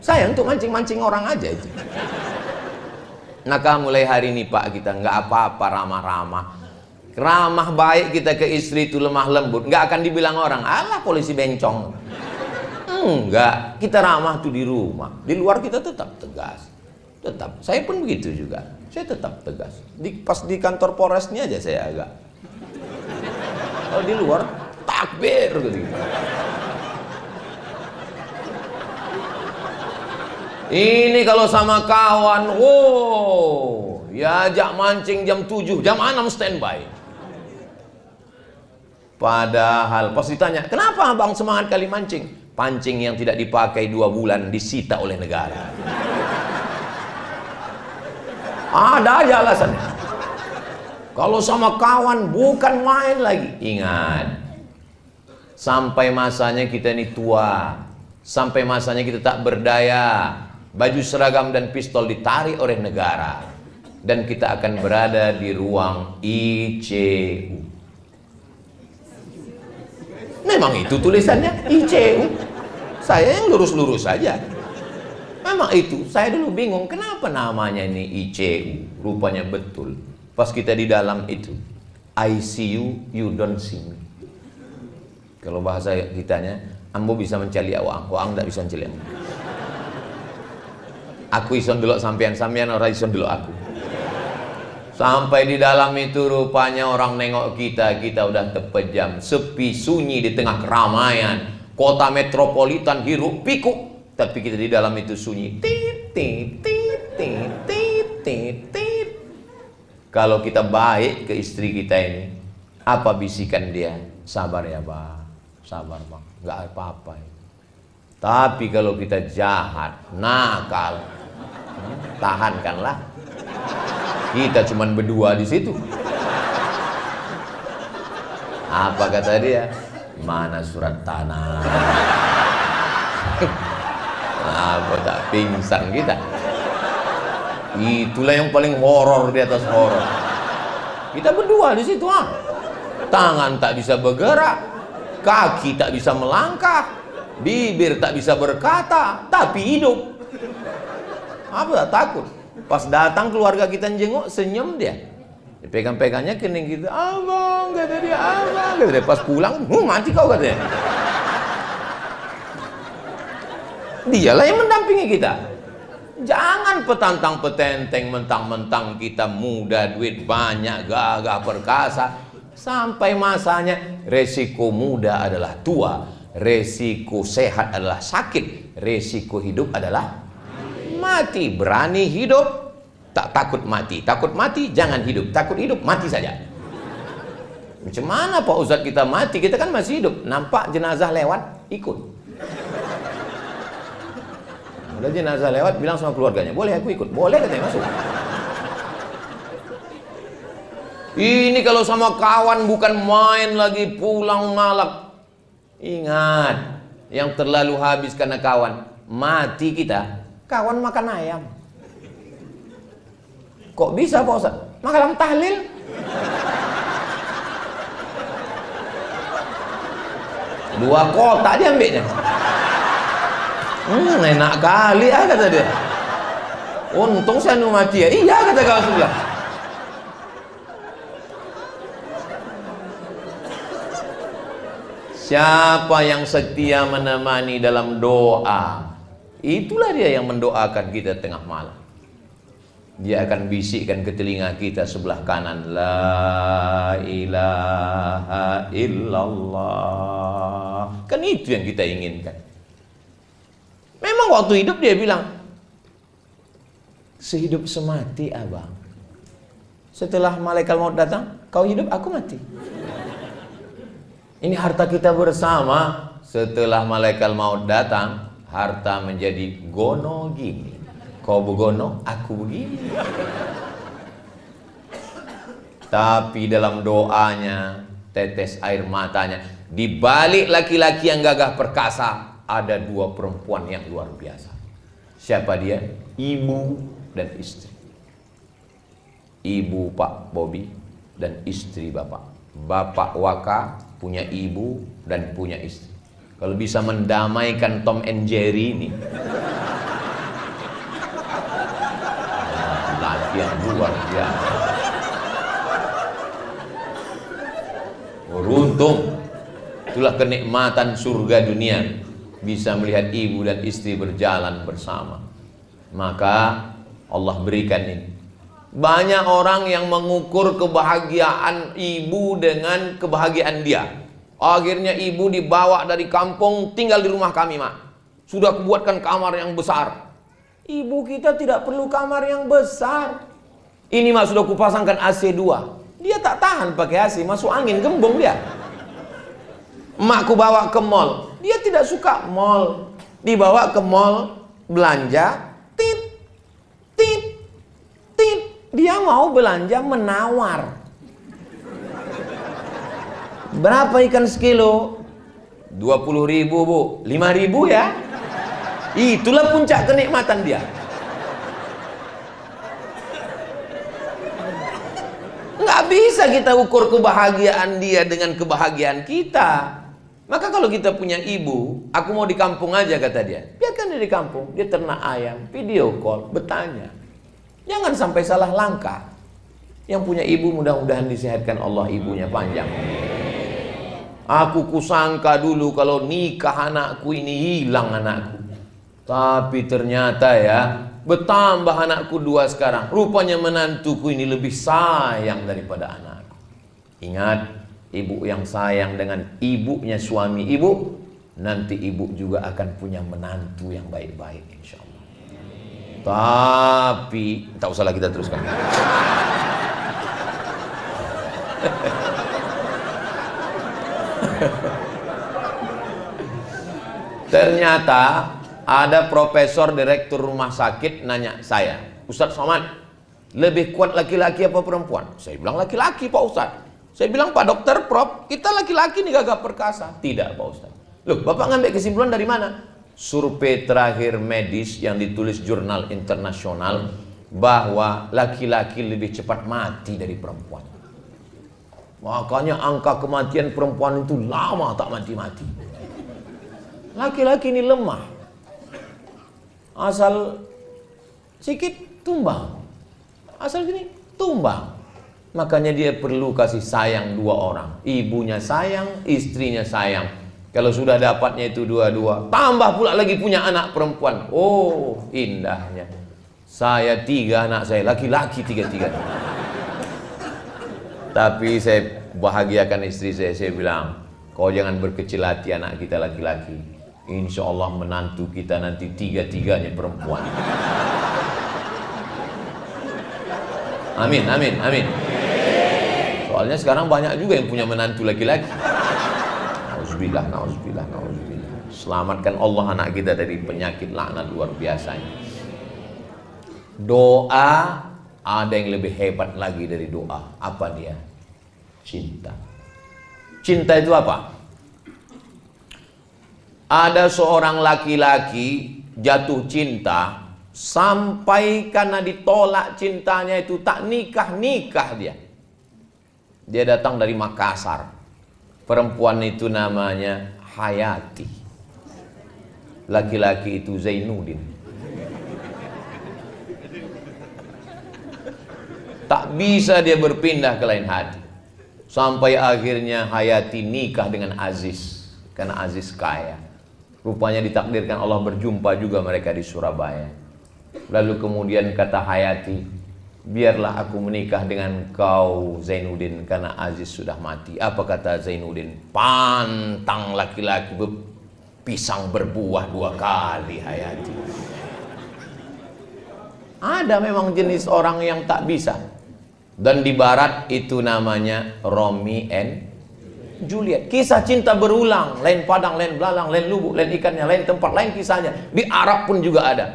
Saya untuk mancing-mancing orang aja itu. Maka mulai hari ini Pak, kita nggak apa-apa ramah-ramah. Ramah baik kita ke istri itu lemah lembut, nggak akan dibilang orang, alah polisi bencong. Enggak, kita ramah tuh di rumah. Di luar kita tetap tegas. Tetap. Saya pun begitu juga. Saya tetap tegas. Pas di kantor Polres ini aja saya agak. Kalau di luar takbir gitu. Ini kalau sama kawan, wow, ya ajak mancing jam 7, jam 6 standby. Padahal pas ditanya, kenapa abang semangat kali mancing? Pancing yang tidak dipakai 2 bulan disita oleh negara. Ada aja alasannya. Kalau sama kawan bukan main lagi. Ingat, sampai masanya kita ini tua, sampai masanya kita tak berdaya, baju seragam dan pistol ditarik oleh negara, dan kita akan berada di ruang ICU. Memang itu tulisannya ICU. Saya yang lurus-lurus saja. Memang itu. Saya dulu bingung kenapa namanya ini ICU. Rupanya betul. Pas kita di dalam itu, I see you, you don't see me. Kalau bahasa kitanya, ambo bisa mencari awang, awang tak bisa mencari ambo. Aku ison delok sampean ora ison delok aku. Sampai di dalam itu rupanya orang nengok kita udah terpejam, sepi sunyi di tengah keramaian, kota metropolitan hiruk pikuk, tapi kita di dalam itu sunyi. Tit tit tit tit tit tit tit. Kalau kita baik ke istri kita ini, apa bisikan dia? Sabar ya bang, sabar bang, nggak apa-apa. Tapi kalau kita jahat, nakal, tahankanlah. Kita cuman berdua di situ. Apa kata dia? Mana surat tanah? Apa tak pingsan kita? Itulah yang paling horor di atas horor. Kita berdua di situ, ah. Tangan tak bisa bergerak, kaki tak bisa melangkah, bibir tak bisa berkata, tapi hidup. Apa tak takut? Pas datang keluarga kita jenguk, senyum dia. Pegang-pegangnya kening kita, abang, kata dia, abang, kata dia. Pas pulang, mati kau, katanya. Dialah yang mendampingi kita. Jangan petantang petenteng, mentang-mentang kita muda, duit banyak, gagah perkasa. Sampai masanya, resiko muda adalah tua, resiko sehat adalah sakit, resiko hidup adalah mati. Berani hidup, tak takut mati. Takut mati, jangan hidup. Takut hidup, mati saja. Macam mana Pak Ustadz kita mati? Kita kan masih hidup. Nampak jenazah lewat, ikut. Udah jenazah lewat, bilang sama keluarganya, boleh aku ikut? Boleh, katanya, masuk. Ini kalau sama kawan bukan main lagi, pulang malam. Ingat, yang terlalu habis karena kawan, mati kita. Kawan makan ayam. Kok bisa Pak Ustaz? Malam tahlil. Dua kotak dia ambilnya. Enak kali kata dia. Untung saya mati ya. Iya, kata kawan sebelah. Siapa yang setia menemani dalam doa, itulah dia yang mendoakan kita tengah malam. Dia akan bisikkan ke telinga kita sebelah kanan, la ilaha illallah. Kan itu yang kita inginkan. Memang waktu hidup dia bilang, sehidup semati abang. Setelah malaikat maut datang, kau hidup, aku mati. Ini harta kita bersama. Setelah malaikat maut datang, harta menjadi gono gini. Kau begono, aku begini. Tapi dalam doanya, tetes air matanya, di balik laki-laki yang gagah perkasa, ada dua perempuan yang luar biasa. Siapa dia? Ibu dan istri. Ibu Pak Bobi dan istri Bapak. Bapak Waka punya ibu dan punya istri. Kalau bisa mendamaikan Tom and Jerry ini, latihan luar biasa. Beruntung, itulah kenikmatan surga dunia, bisa melihat ibu dan istri berjalan bersama. Maka Allah berikan ini. Banyak orang yang mengukur kebahagiaan ibu dengan kebahagiaan dia. Akhirnya ibu dibawa dari kampung, tinggal di rumah kami, Mak. Sudah kubuatkan kamar yang besar. Ibu kita tidak perlu kamar yang besar. Ini, Mak, sudah kupasangkan AC 2. Dia tak tahan pakai AC, masuk angin, gembong dia. Emakku bawa ke mall. Dia tidak suka mall. Dibawa ke mall, belanja, tit, tit, tit. Dia mau belanja menawar. Berapa ikan sekilo? 20.000, Bu. 5.000 ya. Itulah puncak kenikmatan dia. Nggak bisa kita ukur kebahagiaan dia dengan kebahagiaan kita. Maka kalau kita punya ibu, aku mau di kampung aja, kata dia. Biarkan dia di kampung, dia ternak ayam, video call, bertanya. Jangan sampai salah langkah. Yang punya ibu mudah-mudahan disehatkan Allah, ibunya panjang. Aku kusangka dulu kalau nikah anakku ini hilang anakku. Tapi ternyata ya, bertambah anakku 2 sekarang. Rupanya menantuku ini lebih sayang daripada anakku. Ingat, ibu yang sayang dengan ibunya suami ibu, nanti ibu juga akan punya menantu yang baik-baik, insya Allah. Tapi tak usahlah kita teruskan. Ternyata ada profesor direktur rumah sakit nanya saya, Ustadz Somad, lebih kuat laki-laki apa perempuan? Saya bilang laki-laki, Pak Ustadz. Saya bilang, Pak Dokter, Prof, kita laki-laki nih gagah perkasa. Tidak, Pak Ustadz. Loh, Bapak ngambil kesimpulan dari mana? Survei terakhir medis yang ditulis jurnal internasional bahwa laki-laki lebih cepat mati dari perempuan. Makanya angka kematian perempuan itu lama tak mati-mati. Laki-laki ini lemah. Asal sikit tumbang. Asal gini tumbang. Makanya dia perlu kasih sayang 2 orang. Ibunya sayang, istrinya sayang. Kalau sudah dapatnya itu 2-2, tambah pula lagi punya anak perempuan. Oh, indahnya. Saya 3 anak saya, laki-laki 3-3. Tapi saya bahagiakan istri saya bilang, kau jangan berkecil hati, anak kita laki-laki. Insya Allah menantu kita nanti 3-3-nya perempuan. Amin, amin, amin. Soalnya sekarang banyak juga yang punya menantu laki-laki. Nauzubillah, nauzubillah, nauzubillah. Selamatkan Allah anak kita dari penyakit laknat luar biasanya. Doa ada yang lebih hebat lagi dari doa. Apa dia? Cinta. Cinta itu apa? Ada seorang laki-laki jatuh cinta sampai karena ditolak cintanya itu tak nikah dia. Dia datang dari Makassar. Perempuan itu namanya Hayati. Laki-laki itu Zainuddin. Tak bisa dia berpindah ke lain hati. Sampai akhirnya Hayati nikah dengan Aziz. Karena Aziz kaya. Rupanya ditakdirkan Allah berjumpa juga mereka di Surabaya. Lalu kemudian kata Hayati, biarlah aku menikah dengan kau Zainuddin karena Aziz sudah mati. Apa kata Zainuddin? Pantang laki-laki pisang berbuah 2 kali, Hayati. Ada memang jenis orang yang tak bisa. Dan di barat itu namanya Romeo and Juliet. Kisah cinta berulang, lain padang, lain belalang, lain lubuk, lain ikannya, lain tempat, lain kisahnya. Di Arab pun juga ada.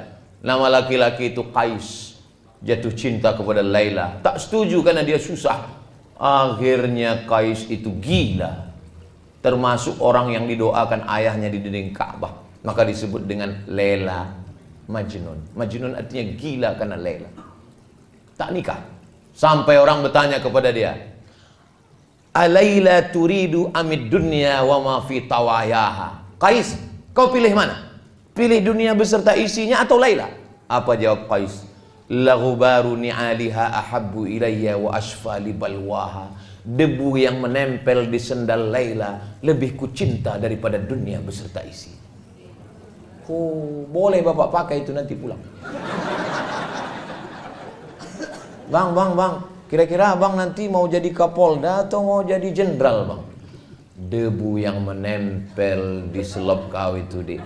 Nama laki-laki itu Qais. Jatuh cinta kepada Laila. Tak setuju karena dia susah. Akhirnya Qais itu gila. Termasuk orang yang didoakan ayahnya di dinding Ka'bah. Maka disebut dengan Laila Majnun. Majnun artinya gila karena Laila. Tak nikah. Sampai orang bertanya kepada dia, Alaila turidu amid dunya wa ma fi tawayaha. Qais, kau pilih mana? Pilih dunia beserta isinya atau Laila? Apa jawab Qais? Laghubaru ni'aliha ahabbu ilayya wa ashfa li balwaha. Debu yang menempel di sendal Laila lebih kucinta daripada dunia beserta isi. Oh, boleh bapak pakai itu nanti pulang. Bang, kira-kira abang nanti mau jadi Kapolda atau mau jadi jenderal, bang? Debu yang menempel di selop kau itu, Dik,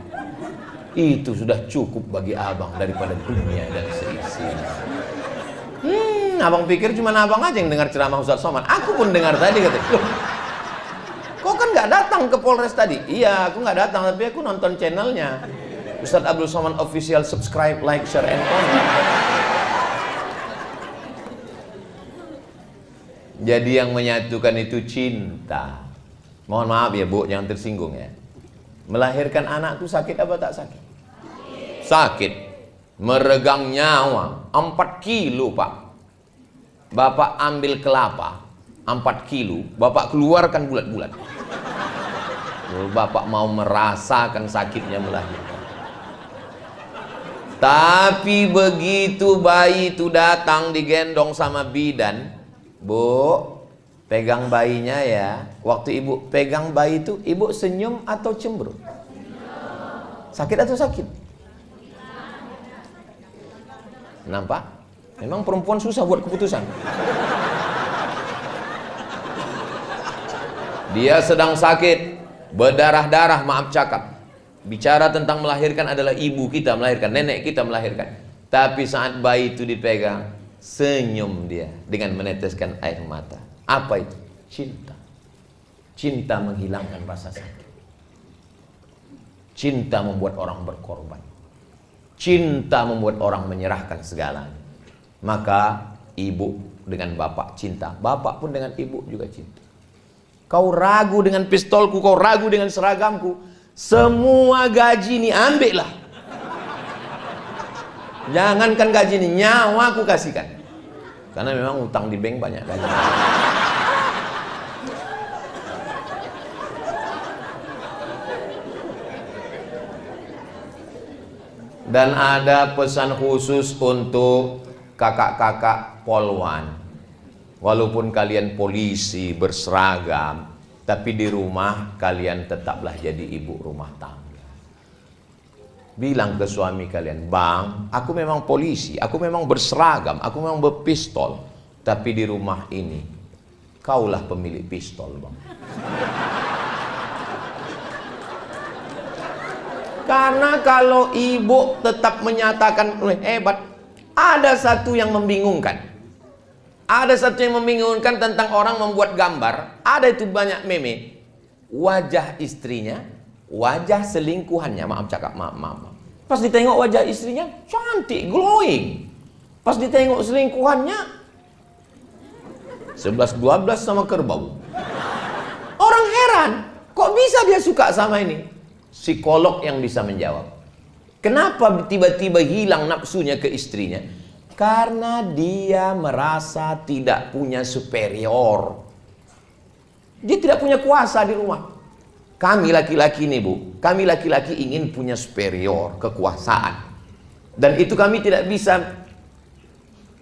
itu sudah cukup bagi abang daripada dunia dan seisinya. Abang pikir cuma abang aja yang dengar ceramah Ustaz Somad. Aku pun dengar tadi, kata, loh, kau kan nggak datang ke Polres tadi? Iya, aku nggak datang, tapi aku nonton channelnya Ustaz Abdul Somad Official. Subscribe, like, share, and comment. Jadi yang menyatukan itu cinta. Mohon maaf ya Bu, jangan tersinggung ya. Melahirkan anak itu sakit apa tak sakit? Sakit. Meregang nyawa 4 kilo Pak. Bapak ambil kelapa 4 kilo, Bapak keluarkan bulat-bulat. Bapak mau merasakan sakitnya melahirkan. Tapi begitu bayi itu datang digendong sama bidan, Bu, pegang bayinya ya. Waktu ibu pegang bayi itu, ibu senyum atau cemberut? Sakit atau sakit? Nampak? Memang perempuan susah buat keputusan. Dia sedang sakit, berdarah-darah, maaf cakap. Bicara tentang melahirkan adalah ibu kita melahirkan, nenek kita melahirkan. Tapi saat bayi itu dipegang, senyum dia dengan meneteskan air mata. Apa itu? Cinta. Cinta menghilangkan rasa sakit. Cinta membuat orang berkorban. Cinta membuat orang menyerahkan segalanya. Maka ibu dengan bapak cinta, bapak pun dengan ibu juga cinta. Kau ragu dengan pistolku, kau ragu dengan seragamku, semua gaji ini ambillah. Jangankan gaji ini, nyawa aku kasihkan. Karena memang utang di bank banyak gaji. Dan ada pesan khusus untuk kakak-kakak polwan. Walaupun kalian polisi berseragam, tapi di rumah kalian tetaplah jadi ibu rumah tangga. Bilang ke suami kalian, Bang, aku memang polisi, aku memang berseragam, aku memang berpistol, tapi di rumah ini kaulah pemilik pistol, Bang. Karena kalau ibu tetap menyatakan hebat, ada satu yang membingungkan. Ada satu yang membingungkan tentang orang membuat gambar. Ada itu banyak meme. Wajah istrinya, wajah selingkuhannya, maaf cakap, maaf. Pas ditengok wajah istrinya, cantik, glowing. Pas ditengok selingkuhannya, 11-12 sama kerbau. Orang heran, kok bisa dia suka sama ini? Psikolog yang bisa menjawab. Kenapa tiba-tiba hilang nafsunya ke istrinya? Karena dia merasa tidak punya superior. Dia tidak punya kuasa di rumah. Kami laki-laki nih Bu, kami laki-laki ingin punya superior, kekuasaan. Dan itu kami tidak bisa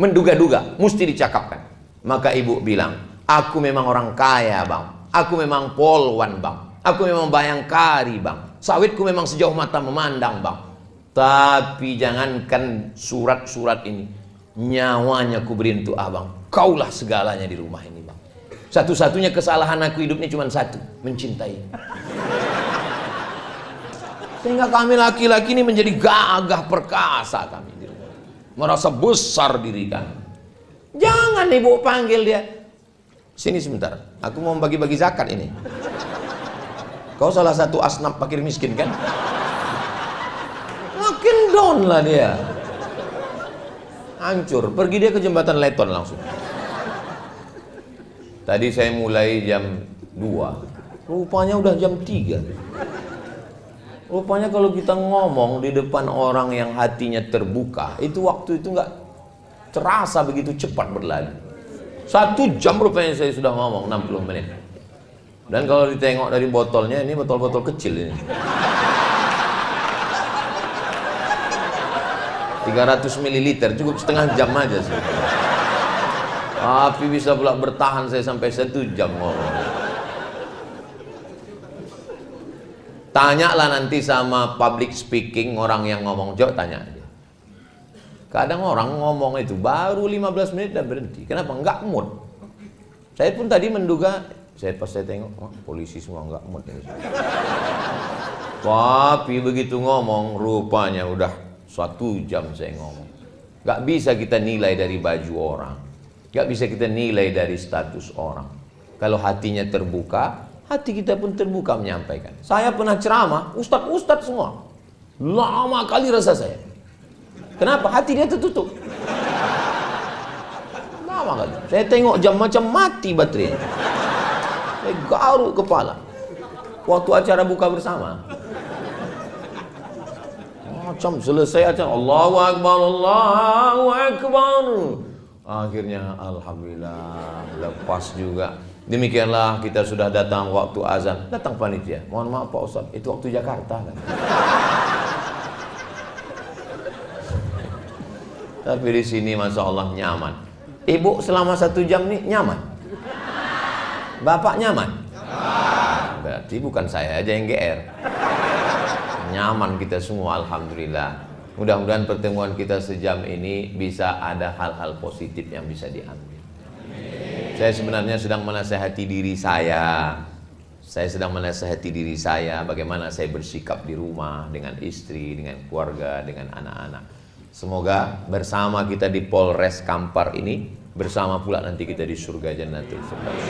menduga-duga, mesti dicakapkan. Maka ibu bilang, aku memang orang kaya Bang, aku memang polwan Bang, aku memang bayangkari Bang, sawitku memang sejauh mata memandang Bang. Tapi jangankan surat-surat ini, nyawanya ku beri untuk abang. Kaulah segalanya di rumah ini Bang. Satu-satunya kesalahan aku hidupnya cuma satu, mencintai. Sehingga kami laki-laki ini menjadi gagah perkasa kami di rumah. Merasa besar diri kami. Jangan ibu panggil dia, sini sebentar, aku mau bagi-bagi zakat ini. Kau salah satu asnaf fakir miskin kan? Makin down lah dia. Hancur, pergi dia ke jembatan Leton langsung. Tadi saya mulai jam 2, rupanya udah jam 3. Rupanya kalau kita ngomong di depan orang yang hatinya terbuka, itu waktu itu nggak terasa begitu cepat berlalu. 1 jam rupanya saya sudah ngomong 60 menit. Dan kalau ditengok dari botolnya, ini botol-botol kecil ini. 300 ml, cukup setengah jam aja sih. Tapi bisa pula bertahan saya sampai 1 jam ngomong. Tanyalah nanti sama public speaking, orang yang ngomong, jauh tanya aja. Kadang orang ngomong itu baru 15 menit dan berhenti. Kenapa? Enggak mood. Saya pun tadi menduga Pas saya tengok, oh, polisi semua nggak mood. Tapi begitu ngomong, rupanya udah 1 jam saya ngomong. Nggak bisa kita nilai dari baju orang, nggak bisa kita nilai dari status orang. Kalau hatinya terbuka, hati kita pun terbuka menyampaikan. Saya pernah ceramah, ustadz semua, lama kali rasa saya. Kenapa? Hati dia tertutup. Lama kali. Saya tengok jam macam mati baterainya. Saya garuk kepala. Waktu acara buka bersama, macam selesai acara, Allahu Akbar, Allahu Akbar. Akhirnya alhamdulillah lepas juga. Demikianlah kita sudah datang waktu azan. Datang panitia. Mohon maaf Pak Ustaz, itu waktu Jakarta kan. Tapi di sini Masya Allah nyaman. Ibu selama 1 jam nih nyaman? Bapak nyaman? Berarti bukan saya aja yang GR. Nyaman kita semua, alhamdulillah. Mudah-mudahan pertemuan kita sejam ini bisa ada hal-hal positif yang bisa diambil. Saya sebenarnya sedang menasihati diri saya. Saya sedang menasihati diri saya bagaimana saya bersikap di rumah dengan istri, dengan keluarga, dengan anak-anak. Semoga bersama kita di Polres Kampar ini, bersama pula nanti kita di surga Jannatul Firdaus.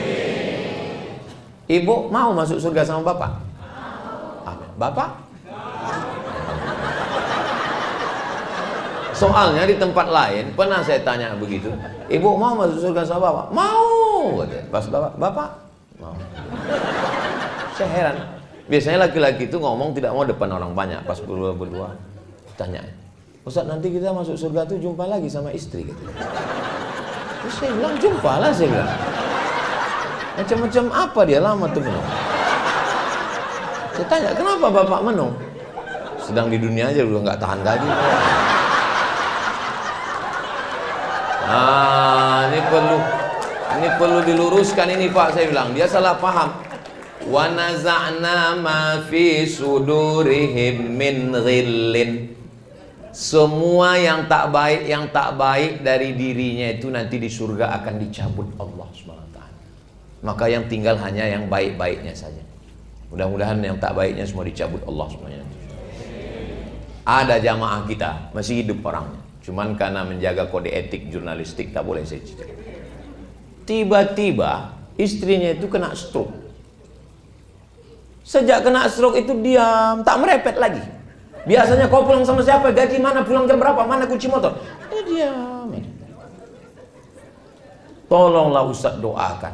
Ibu mau masuk surga sama Bapak? Bapak? Soalnya di tempat lain pernah saya tanya begitu, ibu mau masuk surga sama Bapak? Mau. Pas Bapak mau. Saya heran. Biasanya laki-laki itu ngomong tidak mau depan orang banyak. Pas berdua tanya, Ustaz, nanti kita masuk surga tuh jumpa lagi sama istri gitu. Terus saya bilang, jumpa lah, saya bilang. Macam-macam apa dia lama tuh menung? Saya tanya, kenapa Bapak menung? Sedang di dunia aja udah nggak tahan lagi. Ini perlu diluruskan ini Pak, saya bilang. Dia salah paham. Wa naza'na ma fi sudurihim min ghillin. Semua yang tak baik dari dirinya itu nanti di surga akan dicabut Allah SWT. Maka yang tinggal hanya yang baik-baiknya saja. Mudah-mudahan yang tak baiknya semua dicabut Allah semuanya. Ada jamaah kita masih hidup orangnya, cuman karena menjaga kode etik jurnalistik tak boleh saya cerita. Tiba-tiba istrinya itu kena stroke. Sejak kena stroke itu diam, tak merepet lagi. Biasanya kau pulang sama siapa, gaji mana, pulang jam berapa, mana kunci motor, diam. Tolonglah Ustaz doakan.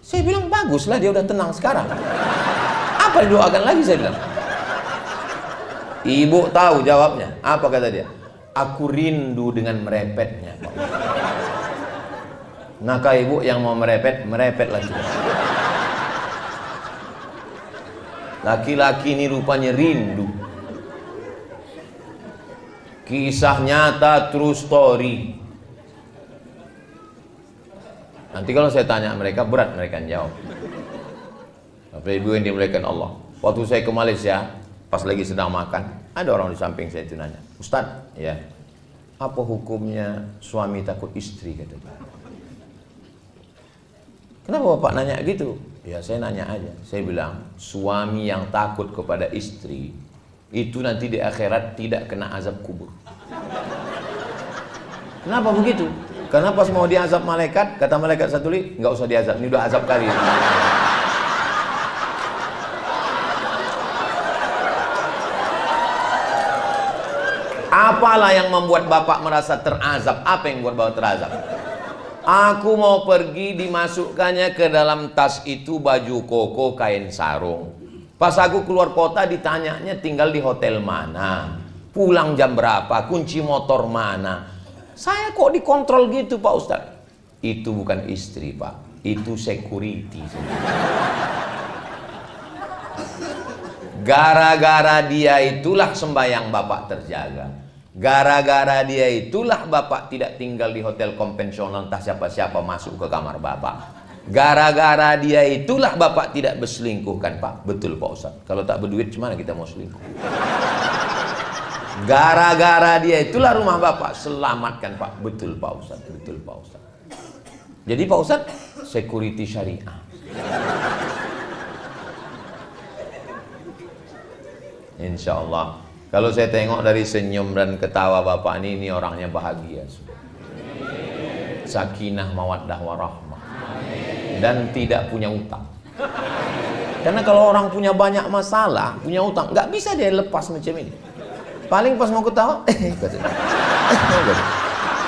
Saya bilang baguslah dia udah tenang sekarang. Apa didoakan lagi, saya bilang. Ibu tahu jawabnya. Apa kata dia? Aku rindu dengan merepetnya, Pak. Maka ibu yang mau merepet lagi. Laki-laki ini rupanya rindu. Kisah nyata, true story. Nanti kalau saya tanya mereka, berat mereka jawab. Tapi ibu yang dimuliakan Allah, waktu saya ke Malaysia, pas lagi sedang makan, ada orang di samping saya itu nanya, Ustaz, ya, apa hukumnya suami takut istri, kata dia. Kenapa Bapak nanya gitu? Ya saya nanya aja. Saya bilang, suami yang takut kepada istri itu nanti di akhirat tidak kena azab kubur. Kenapa begitu? Karena pas mau diazab malaikat, kata malaikat satu lagi, nggak usah diazab, ini udah azab kali. Apalah yang membuat Bapak merasa terazab? Apa yang membuat Bapak terazab? Aku mau pergi, dimasukkannya ke dalam tas itu baju koko, kain sarung. Pas aku keluar kota ditanyanya tinggal di hotel mana, pulang jam berapa, kunci motor mana. Saya kok dikontrol gitu Pak Ustadz? Itu bukan istri Pak, itu security. Gara-gara dia itulah sembahyang Bapak terjaga. Gara-gara dia itulah Bapak tidak tinggal di hotel konvensional entah siapa-siapa masuk ke kamar Bapak. Gara-gara dia itulah Bapak tidak berselingkuh kan Pak? Betul Pak Ustadz. Kalau tak berduit gimana kita mau selingkuh? Gara-gara dia itulah rumah Bapak selamatkan Pak. Betul Pak Ustadz. Betul Pak Ustadz. Jadi Pak Ustadz, security syariah. Insya Allah. Kalau saya tengok dari senyum dan ketawa bapak ini orangnya bahagia. Sakinah, mawaddah, warahmah. Dan tidak punya utang. Karena kalau orang punya banyak masalah, punya utang, nggak bisa dia lepas macam ini. Paling pas mau ketawa,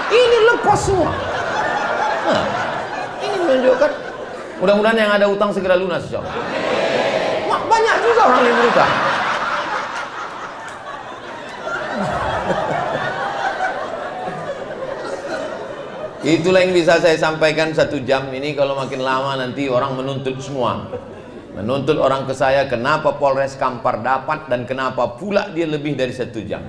ini lepas semua. Nah, ini menunjukkan, mudah-mudahan yang ada utang segera lunas, insyaallah. Banyak juga orang yang berutang. Itulah yang bisa saya sampaikan 1 jam ini. Kalau makin lama nanti orang menuntut semua. Menuntut orang ke saya, kenapa Polres Kampar dapat dan kenapa pula dia lebih dari 1 jam.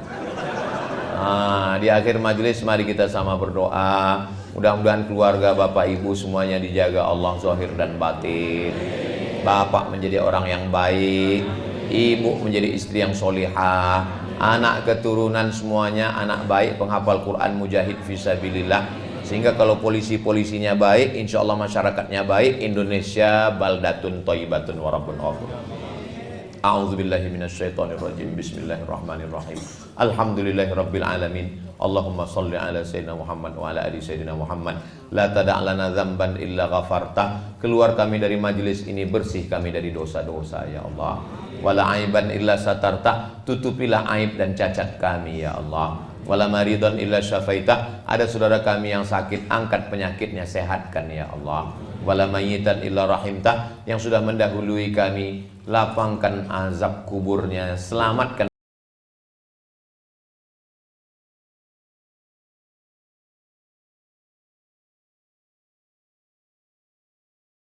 Nah, di akhir majelis mari kita sama berdoa. Mudah-mudahan keluarga Bapak Ibu semuanya dijaga Allah zahir dan batin. Bapak menjadi orang yang baik, ibu menjadi istri yang solihah, anak keturunan semuanya anak baik, penghafal Quran, mujahid fisabilillah. Sehingga kalau polisi-polisinya baik, insya Allah masyarakatnya baik. Indonesia baldatun thayyibatun wa rabbun ghafur. A'udzubillahi minasyaitonirrajim. Bismillahirrahmanirrahim. Alhamdulillahirabbil alamin. Allahumma shalli ala sayyidina Muhammad wa ala ali sayyidina Muhammad. La tada' lana dzamban illa ghafarta. Keluar kami dari majelis ini, bersih kami dari dosa-dosa ya Allah. Wala aiban illa satarta. Tutupilah aib dan cacat kami ya Allah. Wala maridon illa syafaita. Ada saudara kami yang sakit, angkat penyakitnya, sehatkan ya Allah. Wala mayyitan illa rahimta. Yang sudah mendahului kami, lapangkan azab kuburnya, selamatkan